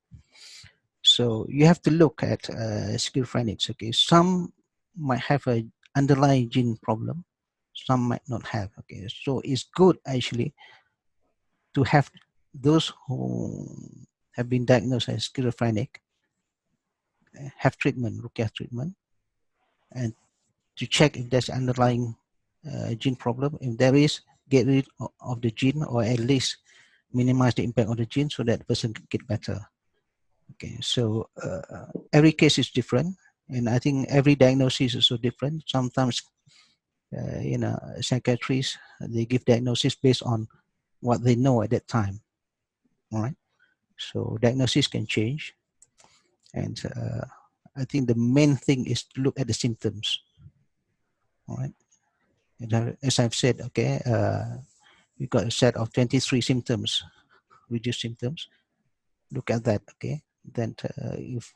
So you have to look at schizophrenics. Okay, some might have an underlying gene problem, some might not have. Okay, so it's good actually to have those who have been diagnosed as schizophrenic have treatment, Ruqyah treatment, and to check if there's underlying gene problem. If there is, get rid of the gene, or at least minimize the impact of the gene so that the person can get better. Okay, so every case is different, and I think every diagnosis is also different. Sometimes, you know, psychiatrists, they give diagnosis based on what they know at that time. All right, so diagnosis can change, and I think the main thing is to look at the symptoms. All right, and as I've said, okay, we got a set of 23 symptoms, reduced symptoms. look at that, okay? Then if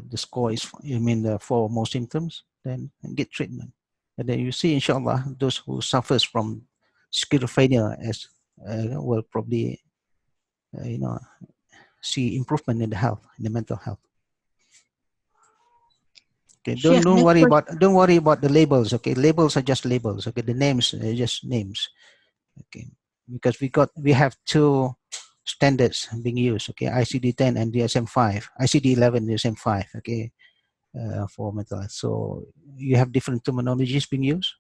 the score is, you mean the 4 more symptoms, then get treatment. And then you see, inshallah, those who suffers from schizophrenia as will probably, you know, see improvement in the health, in the mental health. Okay, Sheikh, don't next worry about the labels. Okay, labels are just labels. Okay, the names are just names. Okay, because we have 2 standards being used. Okay, ICD-10 and DSM-5, ICD-11 and DSM-5. Okay, for mental health. So you have different terminologies being used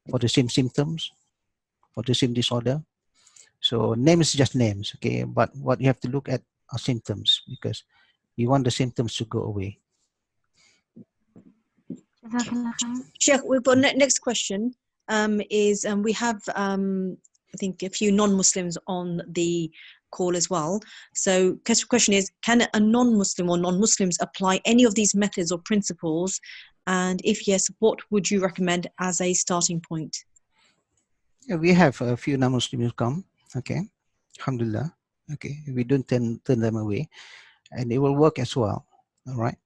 for the same symptoms, for the same disorder. So names is just names. Okay, but what you have to look at are symptoms, because you want the symptoms to go away. Sheikh, we've got next question. We have I think a few non-Muslims on the call as well. So question is, can a non-Muslim or non-Muslims apply any of these methods or principles? And if yes, what would you recommend as a starting point? Yeah, we have a few non-Muslims who come. Okay, alhamdulillah. Okay, we don't turn them away, and it will work as well. All right.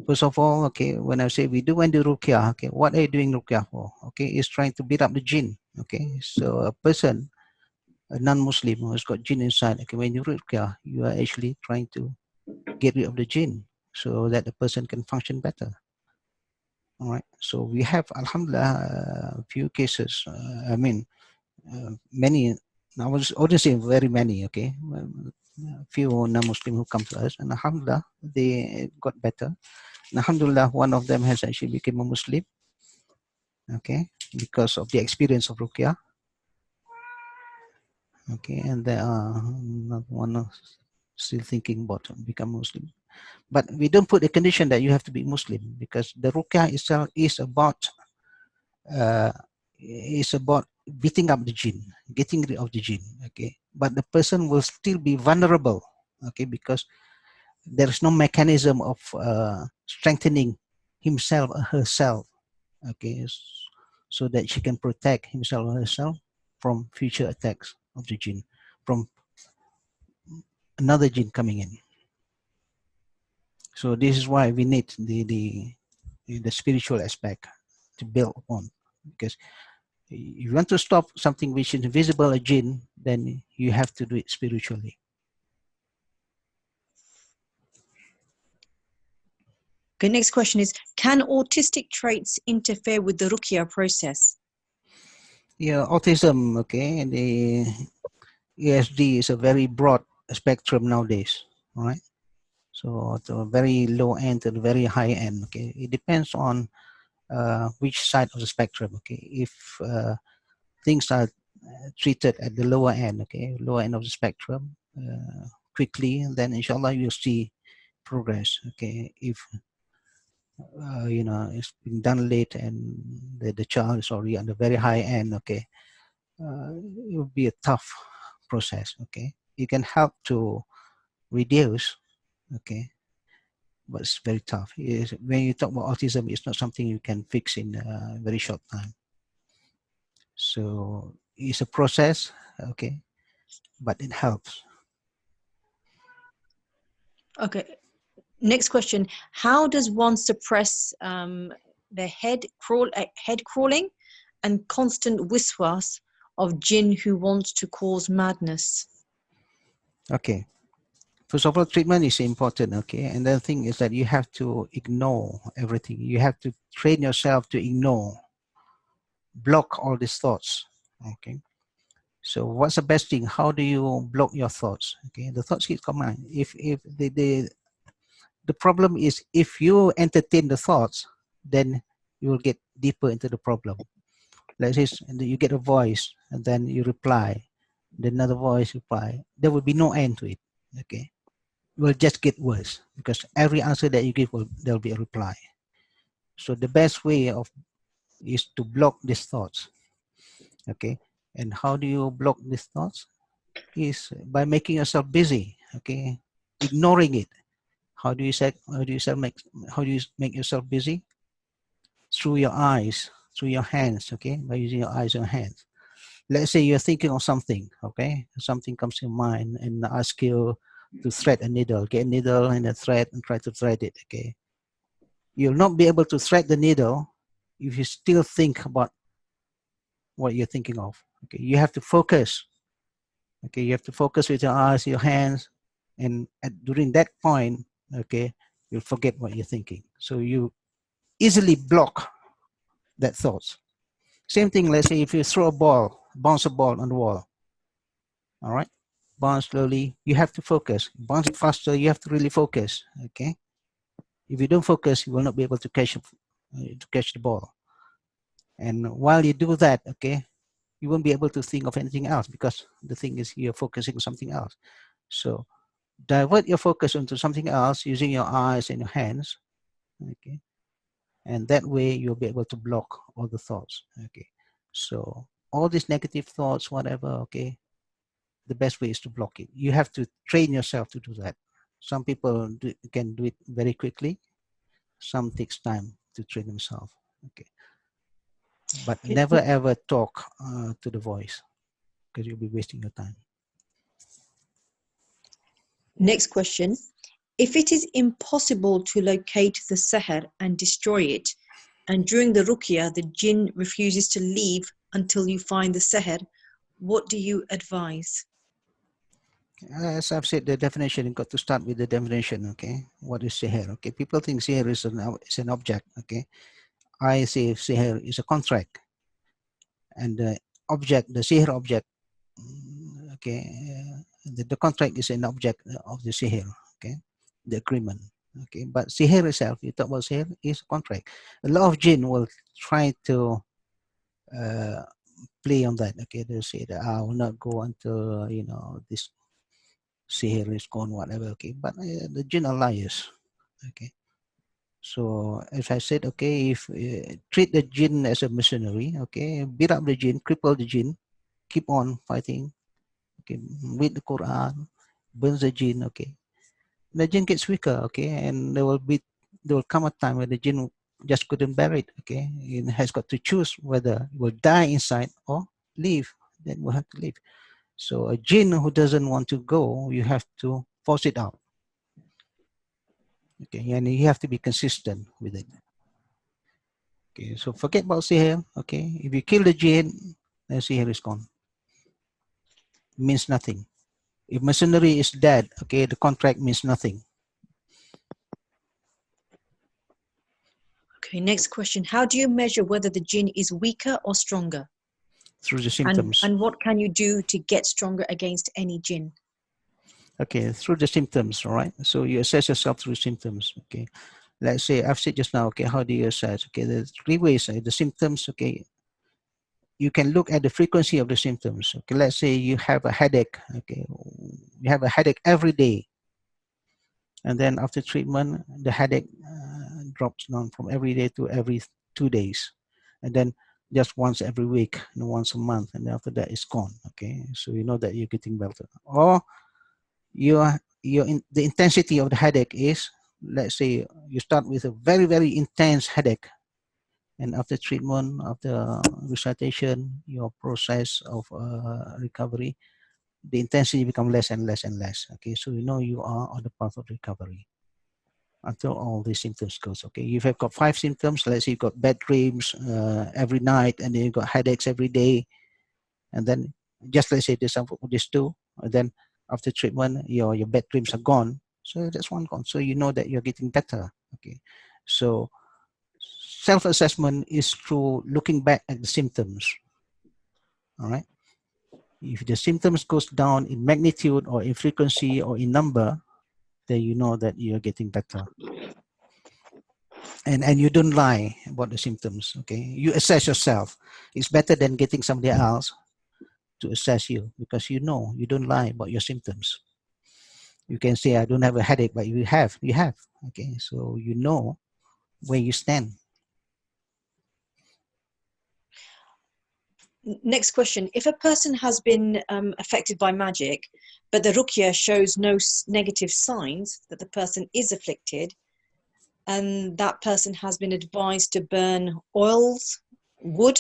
First of all, okay, when I say we do Ruqyah, okay, what are you doing Ruqyah for? Okay, is trying to beat up the jinn. Okay, so a person, a non-Muslim who has got jinn inside, okay, when you Ruqyah, you are actually trying to get rid of the jinn so that the person can function better. All right, so we have, alhamdulillah, a few cases. Many, I wouldn't say very many, okay, a few non-Muslim who come to us, and alhamdulillah, they got better. And alhamdulillah, one of them has actually become a Muslim, okay, because of the experience of Ruqyah. Okay, and there are not one still thinking about become Muslim. But we don't put a condition that you have to be Muslim, because the Ruqyah itself is about beating up the jinn, getting rid of the jinn. Okay, but the person will still be vulnerable. Okay, because there is no mechanism of strengthening himself or herself. Okay, so that she can protect himself or herself from future attacks of the jinn, from another jinn coming in. So this is why we need the spiritual aspect to build on, because if you want to stop something which is invisible, a jinn, then you have to do it spiritually. Okay, next question is, can autistic traits interfere with the Ruqyah process? Yeah, autism, okay, and the ESD is a very broad spectrum nowadays, right? So to a very low end to the very high end, okay, it depends on which side of the spectrum, okay. If things are treated at the lower end, okay, lower end of the spectrum quickly, then inshallah you'll see progress, okay. If you know, it's been done late and the child is already on the very high end, okay, it will be a tough process, okay. You can help to reduce, okay, but it's very tough. When you talk about autism, it's not something you can fix in a very short time. So it's a process, okay, but it helps. Okay, next question. How does one suppress the head crawling and constant waswas of jinn who wants to cause madness? Okay. First of all, treatment is important, okay? And the thing is that you have to ignore everything. You have to train yourself to ignore, block all these thoughts, okay? So what's the best thing? How do you block your thoughts? Okay, the thoughts keep coming. If the problem is, if you entertain the thoughts, then you will get deeper into the problem. Let's say you get a voice and then you reply, then another voice reply. There will be no end to it, okay? It will just get worse, because every answer that you give, there will be a reply. So the best way is to block these thoughts, okay? And how do you block these thoughts? Is by making yourself busy, okay? Ignoring it. How do you make yourself busy? Through your eyes, through your hands, okay? By using your eyes and hands. let's say you're thinking of something, okay? Something comes to mind and ask you to thread a needle, get a needle and a thread and try to thread it, okay? You'll not be able to thread the needle if you still think about what you're thinking of, okay? You have to focus, okay? You have to focus with your eyes, your hands, and during that point, okay, you'll forget what you're thinking. So you easily block that thoughts. Same thing, let's say if you throw a ball, bounce a ball on the wall, all right? Bounce slowly, you have to focus. Bounce it faster, you have to really focus, okay? If you don't focus, you will not be able to catch the ball. And while you do that, okay, you won't be able to think of anything else because the thing is you're focusing on something else. So divert your focus onto something else using your eyes and your hands, okay? And that way you'll be able to block all the thoughts, okay? So all these negative thoughts, whatever, okay, the best way is to block it. You have to train yourself to do that. Some people can do it very quickly. Some takes time to train themselves, okay? But never ever talk to the voice because you'll be wasting your time. Next question. If it is impossible to locate the seher and destroy it, and during the ruqyah the jinn refuses to leave until you find the seher, what do you advise? As I've said, the definition, you've got to start with the definition, okay? What is sihr? Okay, people think sihr is an object, okay? I say sihr is a contract. And the object, the sihr object, okay, the contract is an object of the sihr, okay? The agreement, okay? But sihr itself, you talk about sihr, is a contract. A lot of jinn will try to play on that, okay? They'll say that I will not go until, you know, this sihr is gone, whatever, okay? But the jinn are liars, okay? So as I said, okay, if treat the jinn as a mercenary, okay, beat up the jinn, cripple the jinn, keep on fighting, okay, read the Quran, burn the jinn, okay. The jinn gets weaker, okay, and there will come a time when the jinn just couldn't bear it, okay. It has got to choose whether it will die inside or leave. Then we'll have to leave. So a jinn who doesn't want to go, you have to force it out. Okay, and you have to be consistent with it. Okay, so forget about sihr. Okay, if you kill the jinn, then sihr is gone. It means nothing. If mercenary is dead, okay, the contract means nothing. Okay, next question. How do you measure whether the jinn is weaker or stronger? Through the symptoms. And what can you do to get stronger against any jinn? Okay, through the symptoms, all right? So you assess yourself through symptoms, okay? Let's say, I've said just now, okay, how do you assess? Okay, there's three ways. The symptoms, okay, you can look at the frequency of the symptoms. Okay, let's say you have a headache, okay, you have a headache every day. And then after treatment, the headache drops down from every day to every 2 days. And then just once every week, and once a month, and after that it's gone, okay? So you know that you're getting better. Or the intensity of the headache is, let's say you start with a very, very intense headache, and after treatment, after recitation, your process of recovery, the intensity becomes less and less and less, okay? So you know you are on the path of recovery until all these symptoms goes, okay? If you've got 5 symptoms, let's say you've got bad dreams every night, and then you've got headaches every day, and then just let's say there's these 2, and then after treatment, your bad dreams are gone. So that's one gone. So you know that you're getting better, okay? So self-assessment is through looking back at the symptoms, all right? If the symptoms goes down in magnitude or in frequency or in number, then you know that you're getting better. And you don't lie about the symptoms, okay? You assess yourself. It's better than getting somebody else to assess you, because you know you don't lie about your symptoms. You can say, I don't have a headache, but you have, okay? So you know where you stand. Next question. If a person has been affected by magic, but the ruqyah shows no negative signs that the person is afflicted, and that person has been advised to burn oils, wood,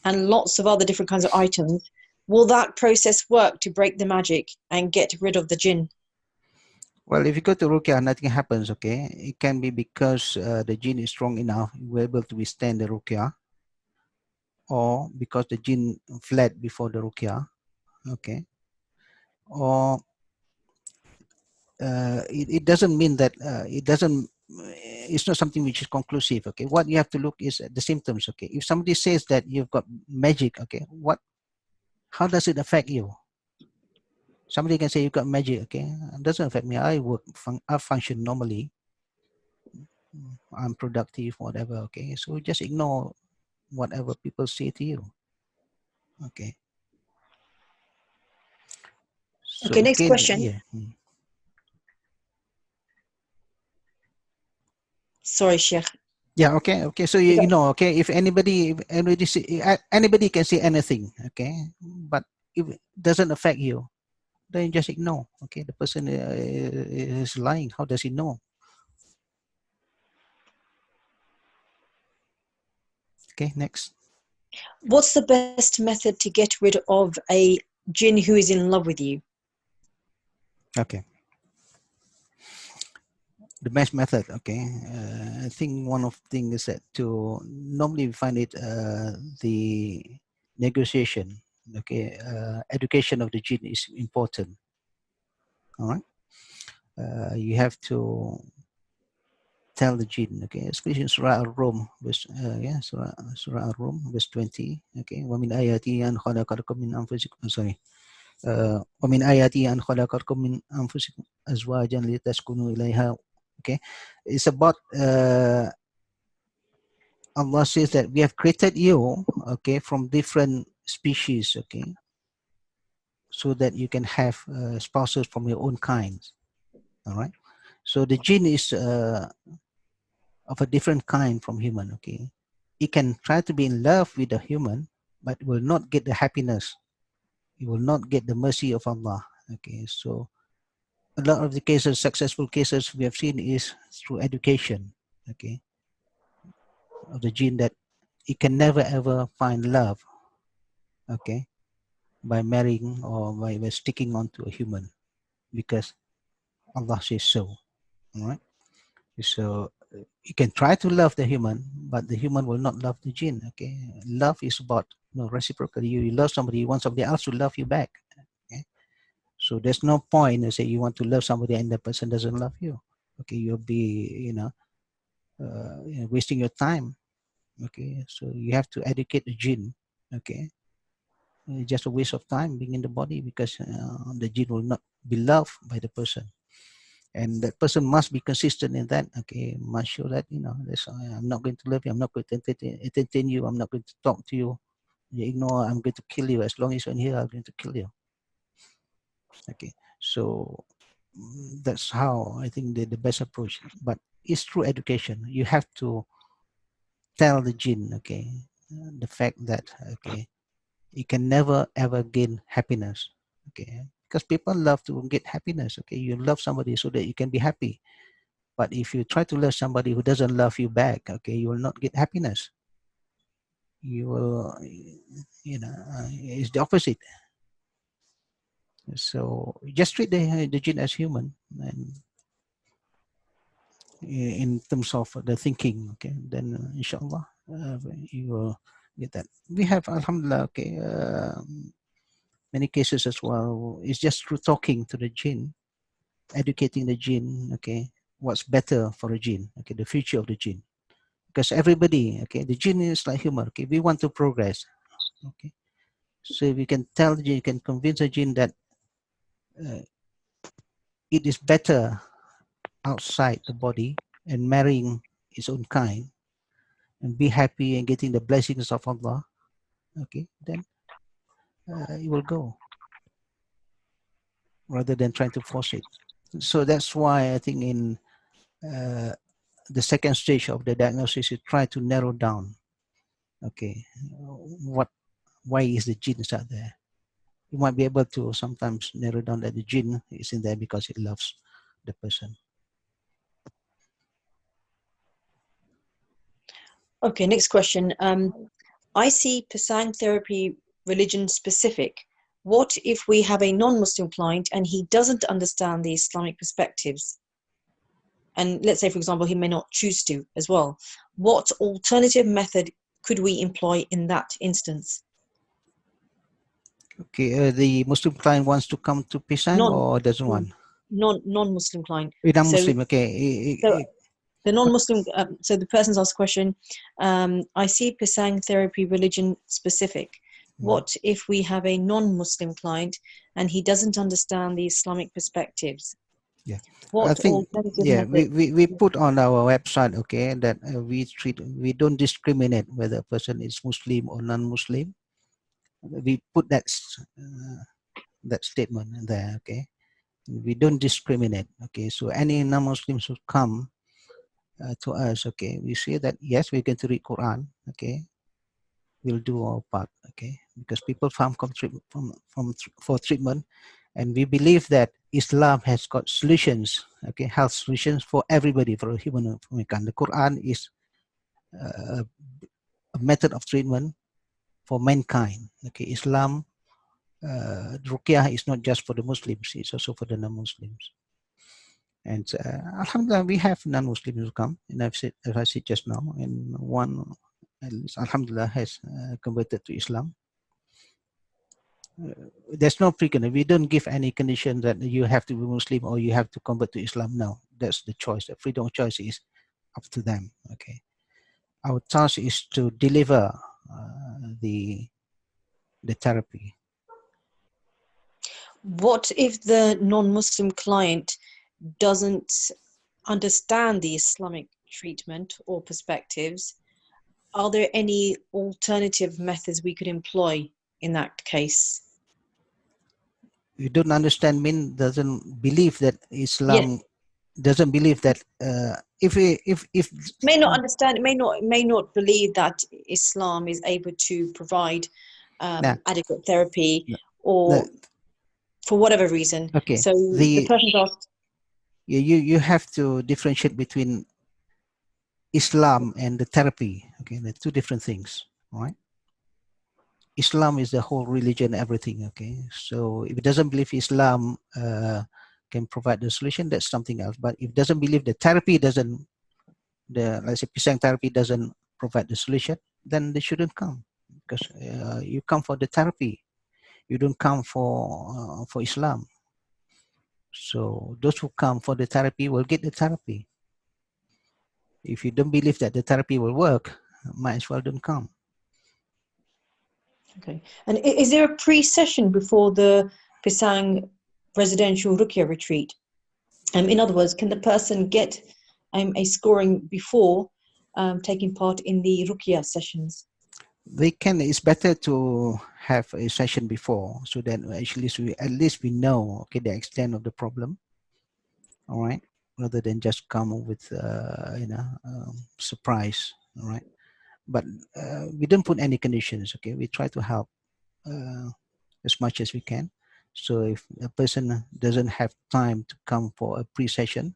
and lots of other different kinds of items, will that process work to break the magic and get rid of the jinn? Well, if you go to Ruqyah, nothing happens, okay? It can be because the jinn is strong enough, you're able to withstand the Ruqyah, or because the jinn fled before the Ruqyah, okay? Or it doesn't mean that it's not something which is conclusive, okay? What you have to look is at the symptoms, okay? If somebody says that you've got magic, okay, how does it affect you? Somebody can say you've got magic, okay? It doesn't affect me. I function normally. I'm productive, whatever, okay? So just ignore whatever people say to you, okay? So Okay, next again, question. yeah. Sorry, Sheikh. Yeah, okay. So you know, okay, if anybody can say anything, okay, but if it doesn't affect you, then you just ignore, okay? The person is lying. How does he know? Okay, next. What's the best method to get rid of a jinn who is in love with you? Okay. The best method, okay. I think one of the things is that normally we find it the negotiation, okay. Education of the jinn is important. All right. You have to tell the jinn, okay, especially in Surah Al-Rum, verse, Surah Al-Rum, verse 20, okay. وَمِنْ آيَاتِهِ أَنْ خَلَقَكُم مِّنْ أَنفُسِكُمْ, sorry. وَمِنْ آيَاتِهِ أَنْ خَلَقَكُم مِّنْ أَنفُسِكُمْ أَزْوَاجًا لِتَسْكُنُوا إِلَيْهَا, okay. It's about Allah says that we have created you, okay, from different species, okay, so that you can have spouses from your own kind. All right. So the jinn is of a different kind from human, okay. It can try to be in love with a human, but will not get the happiness. It will not get the mercy of Allah, okay. So a lot of the cases, successful cases we have seen is through education, okay, of the jinn, that it can never ever find love, okay, by marrying or by sticking on to a human, because Allah says so. All right. So you can try to love the human, but the human will not love the jinn. Okay. Love is about reciprocal. You love somebody, you want somebody else to love you back. Okay. So there's no point to say you want to love somebody and the person doesn't love you. Okay, you'll be wasting your time. Okay. So you have to educate the jinn. Okay. Just a waste of time being in the body, because the jinn will not be loved by the person, and that person must be consistent in that. Okay, must show that I'm not going to love you, I'm not going to entertain you, I'm not going to talk to you. You ignore, I'm going to kill you. As long as you're in here, I'm going to kill you. Okay, so that's how I think the best approach. But it's through education. You have to tell the jinn, okay, the fact that okay, you can never ever gain happiness, okay, because people love to get happiness. Okay, you love somebody so that you can be happy, but if you try to love somebody who doesn't love you back, okay, you will not get happiness. You will, it's the opposite. So just treat the jinn as human, and in terms of the thinking, okay, then inshallah you will get that. We have, alhamdulillah, okay, many cases as well. It's just through talking to the jinn, educating the jinn, okay, what's better for a jinn, okay, the future of the jinn. Because everybody, okay, the jinn is like human, okay, we want to progress, okay. So if you can tell the jinn, you can convince the jinn that it is better outside the body and marrying its own kind and be happy and getting the blessings of Allah, okay, then it will go, rather than trying to force it. So that's why I think in the second stage of the diagnosis, you try to narrow down, okay, why is the jinn out there? You might be able to sometimes narrow down that the jinn is in there because it loves the person. Okay, next question. I see PISANG therapy religion specific. What if we have a non-Muslim client and he doesn't understand the Islamic perspectives? And let's say, for example, he may not choose to as well. What alternative method could we employ in that instance? Okay, the Muslim client wants to come to PISANG or doesn't want? Non-Muslim client. Non-Muslim, okay. So the non-Muslim, so the person's asked a question, I see PISANG therapy religion specific. What if we have a non-Muslim client and he doesn't understand the Islamic perspectives? Yeah, what I think, yeah, we put on our website, okay, that we don't discriminate whether a person is Muslim or non-Muslim. We put that statement in there, okay. We don't discriminate, okay. So any non-Muslims who come to us, okay, we say that yes, we're going to read Quran, okay. We'll do our part, okay, because people come for treatment, and we believe that Islam has got solutions, okay, health solutions for everybody, for human. The Quran is a method of treatment for mankind, okay. Islam, Ruqyah is not just for the Muslims; it's also for the non-Muslims. And Alhamdulillah, we have non-Muslims who come, and as I said just now, and one, at least, Alhamdulillah, has converted to Islam. There's no precondition. We don't give any condition that you have to be Muslim or you have to convert to Islam. No, that's the choice. The freedom of choice is up to them. Okay, our task is to deliver the therapy. What if the non-Muslim client doesn't understand the Islamic treatment or perspectives? Are there any alternative methods we could employ in that case? You don't understand mean doesn't believe that Islam, doesn't believe that if may not understand, may not believe that Islam is able to provide adequate therapy, or for whatever reason. Okay. So the person's asked. You have to differentiate between Islam and the therapy. Okay, they're two different things, right? Islam is the whole religion, everything. Okay, so if it doesn't believe Islam can provide the solution, that's something else. But if it doesn't believe the therapy doesn't, let's say PISANG therapy doesn't provide the solution, then they shouldn't come, because you come for the therapy, you don't come for Islam. So those who come for the therapy will get the therapy. If you don't believe that the therapy will work, might as well don't come. Okay. And is there a pre-session before the PISANG residential Ruqyah retreat? In other words, can the person get a scoring before taking part in the Ruqyah sessions? They can. It's better to have a session before, so that actually at least we know, okay, the extent of the problem. All right, rather than just come with surprise. All right, but we don't put any conditions. Okay, we try to help as much as we can. So if a person doesn't have time to come for a pre-session,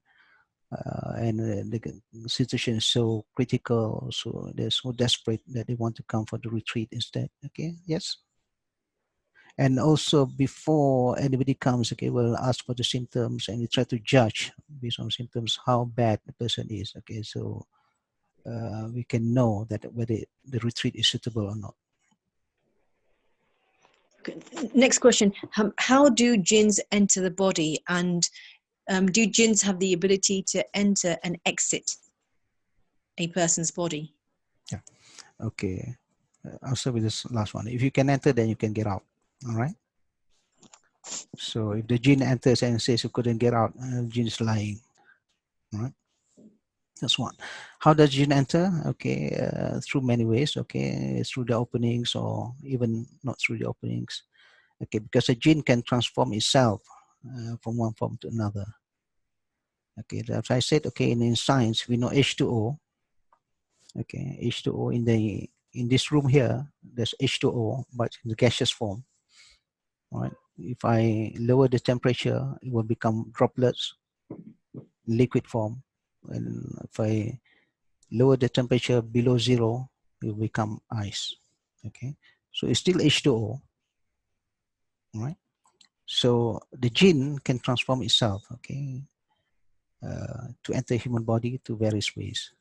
and the situation is so critical, so they're so desperate that they want to come for the retreat instead. Okay, yes. And also before anybody comes, okay, we'll ask for the symptoms and we try to judge based on symptoms how bad the person is. Okay, so we can know that whether the retreat is suitable or not. Next question. How do jinns enter the body, and do jinns have the ability to enter and exit a person's body? Yeah. Okay. I'll start with this last one. If you can enter, then you can get out. All right. So if the jinn enters and says you couldn't get out, jinn is lying. All right. That's one. How does jinn enter? Okay, through many ways. Okay, through the openings or even not through the openings. Okay, because a jinn can transform itself from one form to another. Okay, as I said, okay, in science we know H2O. Okay, H2O in this room here, there's H2O, but in the gaseous form. All right. If I lower the temperature, it will become droplets, liquid form. And if I lower the temperature below zero, it will become ice. Okay, so it's still H2O, right? So the jinn can transform itself, okay, to enter human body to various ways.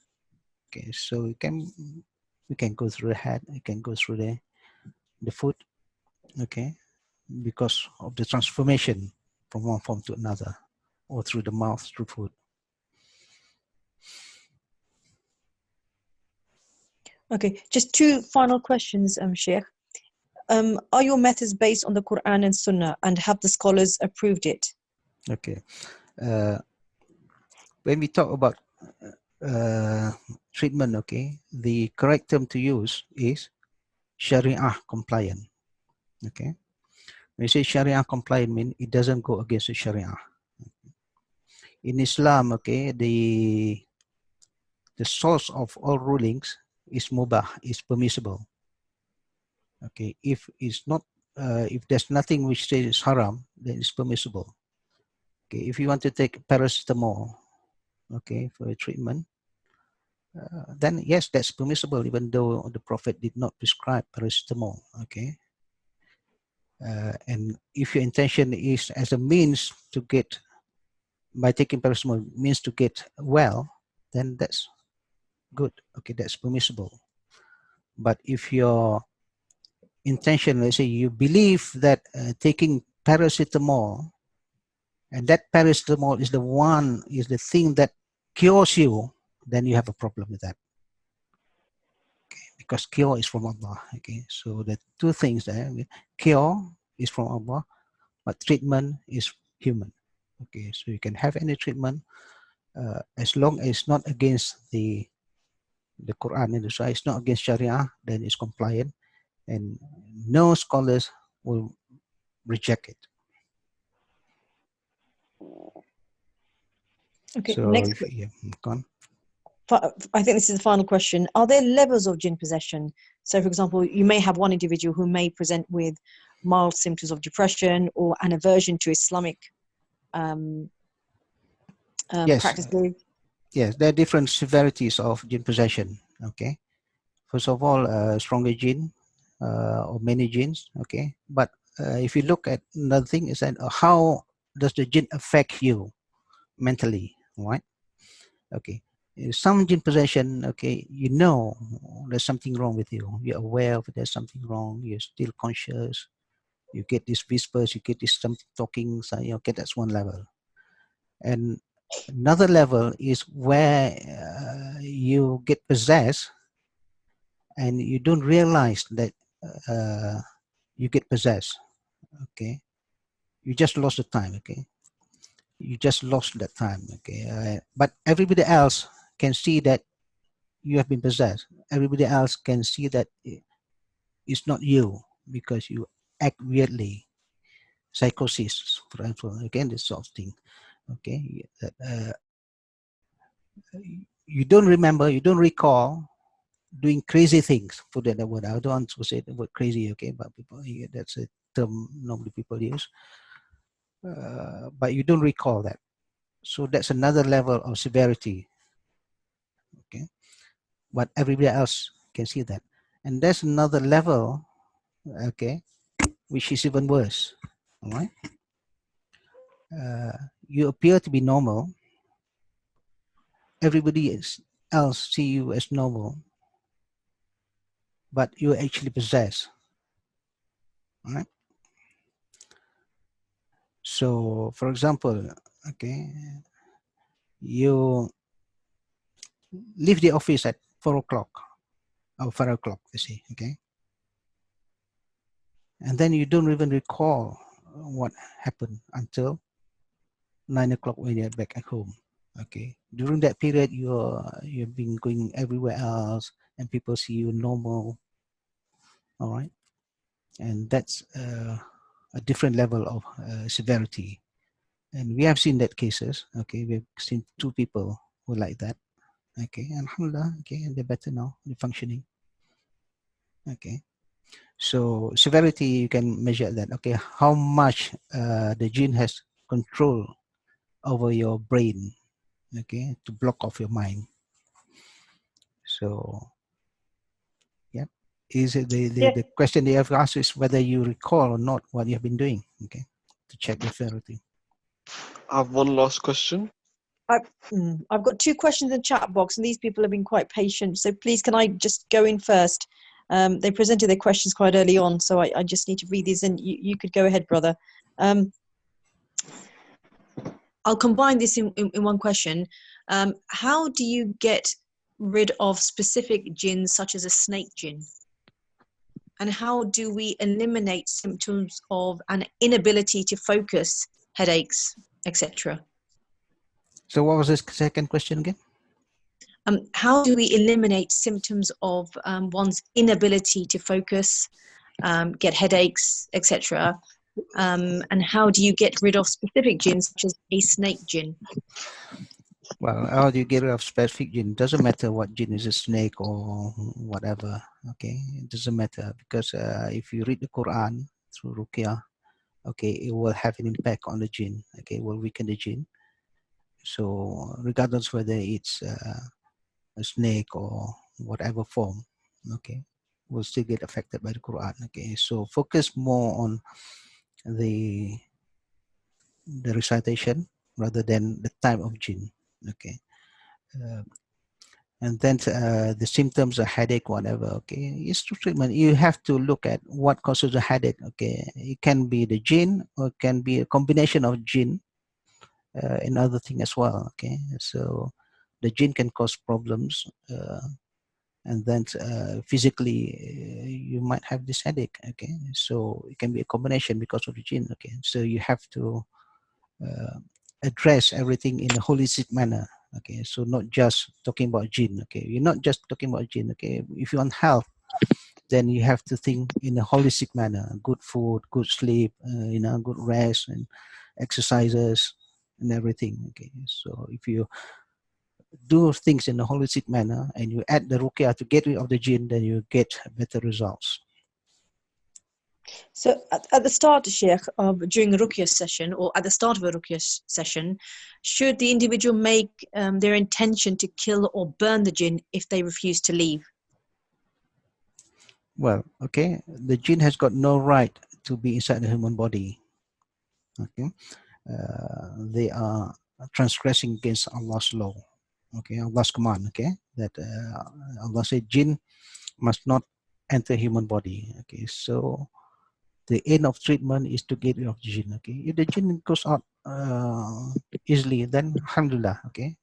Okay, so we can go through the head, we can go through the foot, okay, because of the transformation from one form to another, or through the mouth, through food. Okay, just two final questions, Sheikh. Are your methods based on the Quran and Sunnah, and have the scholars approved it? Okay, when we talk about treatment, okay, the correct term to use is Sharia compliant. Okay, when you say Sharia compliant, mean it doesn't go against the Sharia. In Islam, okay, the source of all rulings is mubah, is permissible. Okay, if it's not, if there's nothing which says haram, then it's permissible. Okay, if you want to take paracetamol, okay, for a treatment, then yes, that's permissible, even though the Prophet did not prescribe paracetamol. Okay, and if your intention is as a means to get, by taking paracetamol, means to get well, then that's good. Okay, that's permissible. But if your intention, let's say you believe that taking paracetamol, and that paracetamol is the thing that cures you, then you have a problem with that. Okay, because cure is from Allah. Okay, so the two things there, cure is from Allah, but treatment is human. Okay, so you can have any treatment as long as it's not against the Quran and the Sunnah, it's not against Sharia, then it's compliant, and no scholars will reject it. Okay, So next. yeah, go on. I think this is the final question. Are there levels of jinn possession? So, for example, you may have one individual who may present with mild symptoms of depression or an aversion to Islamic Yes. practices. Yes, there are different severities of jinn possession. Okay, first of all, stronger jinn or many jinns. Okay, but if you look at another thing, is that how does the jinn affect you mentally, right? Okay, some jinn possession, okay, you know there's something wrong with you. You're aware of there's something wrong. You're still conscious. You get these whispers. You get this something talking. So, okay, that's one level. And another level is where you get possessed and you don't realize that you get possessed. Okay, you just lost the time. Okay, you just lost that time. Okay, but everybody else can see that you have been possessed. Everybody else can see that it's not you because you act weirdly. Psychosis, for example, again, this sort of thing. Okay, you don't remember, you don't recall doing crazy things. Put that word. I don't want to say the word crazy. Okay, but people, that's a term normally people use. But you don't recall that. So that's another level of severity. Okay, but everybody else can see that, and there's another level. Okay, which is even worse. All right. You appear to be normal. Everybody else see you as normal, but you're actually possessed. All right. So, for example, okay, you leave the office at 4 o'clock or 5 o'clock, you see, okay, and then you don't even recall what happened until 9 o'clock when you're back at home. Okay, during that period, you've been going everywhere else, and people see you normal. All right, and that's a different level of severity, and we have seen that cases. Okay, we've seen 2 people who like that. Okay, alhamdulillah, okay, and they're better now, they're functioning. Okay, so severity, you can measure that. Okay, how much the jinn has control over your brain, okay, to block off your mind. So yeah, is it Yeah. the question they have asked is whether you recall or not what you have been doing, okay, to check the authority. I have one last question. I've got 2 questions in the chat box, and these people have been quite patient. So please, can I just go in first? They presented their questions quite early on, so I just need to read these, and you could go ahead, brother. I'll combine this in one question. How do you get rid of specific jinns, such as a snake jinn? And how do we eliminate symptoms of an inability to focus, headaches, etc.? So what was the second question again? How do we eliminate symptoms of one's inability to focus, get headaches, etc.? And how do you get rid of specific jinns, such as a snake jinn? Well, how do you get rid of specific jinn? Doesn't matter what jinn is, a snake or whatever. Okay, it doesn't matter, because if you read the Quran through Ruqyah, okay, it will have an impact on the jinn. Okay, it will weaken the jinn. So regardless whether it's a snake or whatever form, okay, will still get affected by the Quran. Okay, so focus more on the recitation rather than the type of jinn. Okay, and then the symptoms of headache, whatever. Okay, it's to treatment. You have to look at what causes a headache. Okay, it can be the jinn, or it can be a combination of jinn and other thing as well. Okay, so the jinn can cause problems. And then physically you might have this headache. Okay, so it can be a combination because of the jinn. Okay, so you have to address everything in a holistic manner. Okay, so not just talking about jinn. Okay, you're not just talking about jinn. Okay, if you want health, then you have to think in a holistic manner: good food, good sleep, good rest and exercises and everything. Okay, so if you do things in a holistic manner and you add the Ruqyah to get rid of the jinn, then you get better results. So at the start, Sheikh, during a Ruqyah session, or at the start of a Ruqyah session, should the individual make their intention to kill or burn the jinn if they refuse to leave? Well, okay, the jinn has got no right to be inside the human body. Okay, they are transgressing against Allah's law. Okay, Allah's command. Okay, that Allah said jinn must not enter human body. Okay, so the aim of treatment is to get rid of jinn. Okay, if the jinn goes out easily, then alhamdulillah. Okay,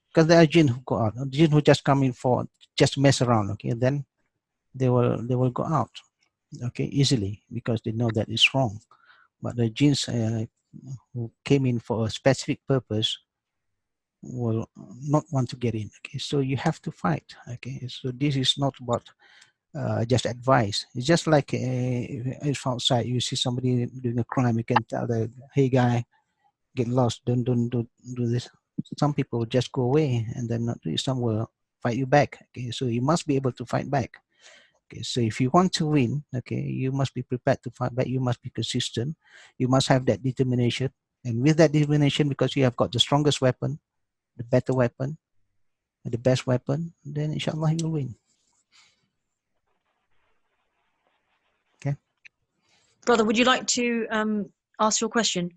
because there are jinn who go out, jinn who just come in for just mess around. Okay, then they will go out. Okay, easily, because they know that it's wrong. But the jinns who came in for a specific purpose will not want to get in. Okay, so you have to fight. Okay, so this is not about just advice. It's just like if outside you see somebody doing a crime, you can tell the, hey guy, get lost, don't do this. Some people will just go away, and then not do it. Some will fight you back. Okay, so you must be able to fight back. Okay, so if you want to win, okay, you must be prepared to fight back. You must be consistent. You must have that determination, and with that determination, because you have got the strongest weapon, the better weapon, the best weapon, then inshallah you will win. Okay. Brother, would you like to ask your question?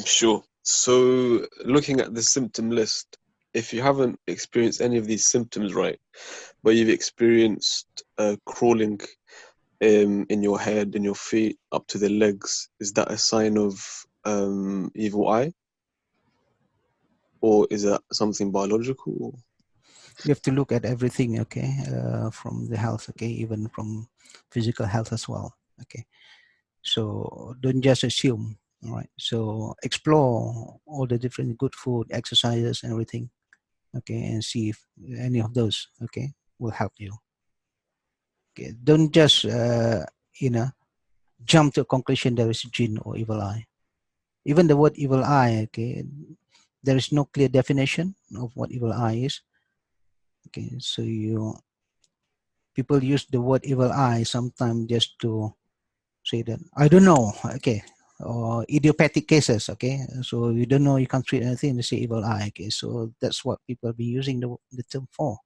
Sure. So looking at the symptom list, if you haven't experienced any of these symptoms, right, but you've experienced crawling in your head, in your feet, up to the legs, is that a sign of evil eye? Or is that something biological? You have to look at everything, okay, from the health, okay, even from physical health as well, okay. So don't just assume, all right. So explore all the different good food, exercises, and everything, okay, and see if any of those, okay, will help you. Okay, don't just jump to a conclusion there is jinn or evil eye. Even the word evil eye, okay, there is no clear definition of what evil eye is. Okay, so people use the word evil eye sometimes just to say that I don't know, okay, or idiopathic cases, okay. So you don't know, you can't treat anything, they say evil eye. Okay, so that's what people be using the term for.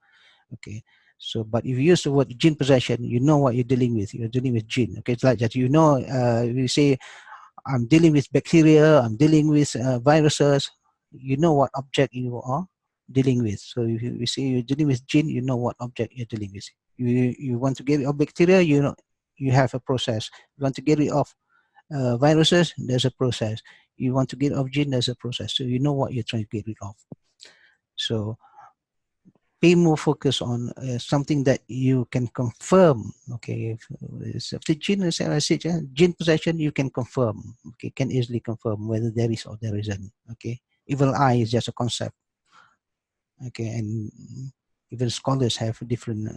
Okay, So, but if you use the word jinn possession, you know what you're dealing with. You're dealing with jinn. Okay, it's like that. You know, you say, I'm dealing with bacteria, I'm dealing with viruses. You know what object you are dealing with. So if you say you're dealing with jinn, you know what object you're dealing with. You want to get rid of bacteria, you know, you have a process. You want to get rid of viruses, there's a process. You want to get rid of jinn, there's a process. So you know what you're trying to get rid of. So pay more focus on something that you can confirm. Okay, if the jinn, as I said, jinn possession, you can confirm. Okay, can easily confirm whether there is or there isn't. Okay, evil eye is just a concept. Okay, and even scholars have different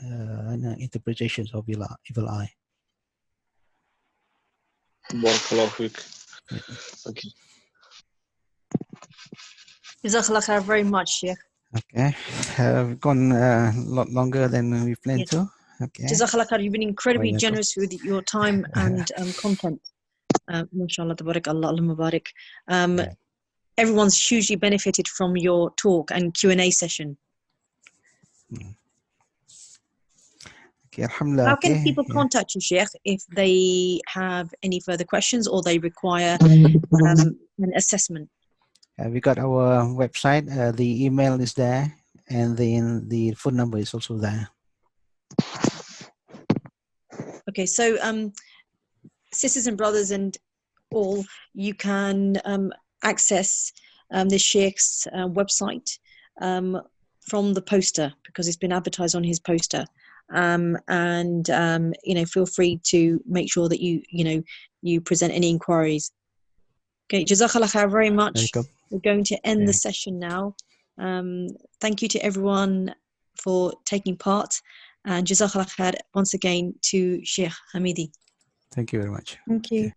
interpretations of evil eye. Barakallahu feek. Okay. Jazakallah khair very much, Sheikh. Okay, we've gone a lot longer than we planned to. Okay. Jazakallah khair, you've been incredibly generous with your time and content. MashaAllah, tabarakallah, Allah mubarak. Everyone's hugely benefited from your talk and Q&A session. Okay, alhamdulillah. How can people contact you, Sheikh, if they have any further questions or they require an assessment? We got our website, the email is there, and then the phone number is also there. Okay, so sisters and brothers and all, you can access the Sheikh's website from the poster, because it's been advertised on his poster. And you know, feel free to make sure that you present any inquiries. Okay, Jazakallah khair very much. We're going to end the session now. Thank you to everyone for taking part, and Jazakallah khair once again to Sheikh Hamidi. Thank you very much. Thank you.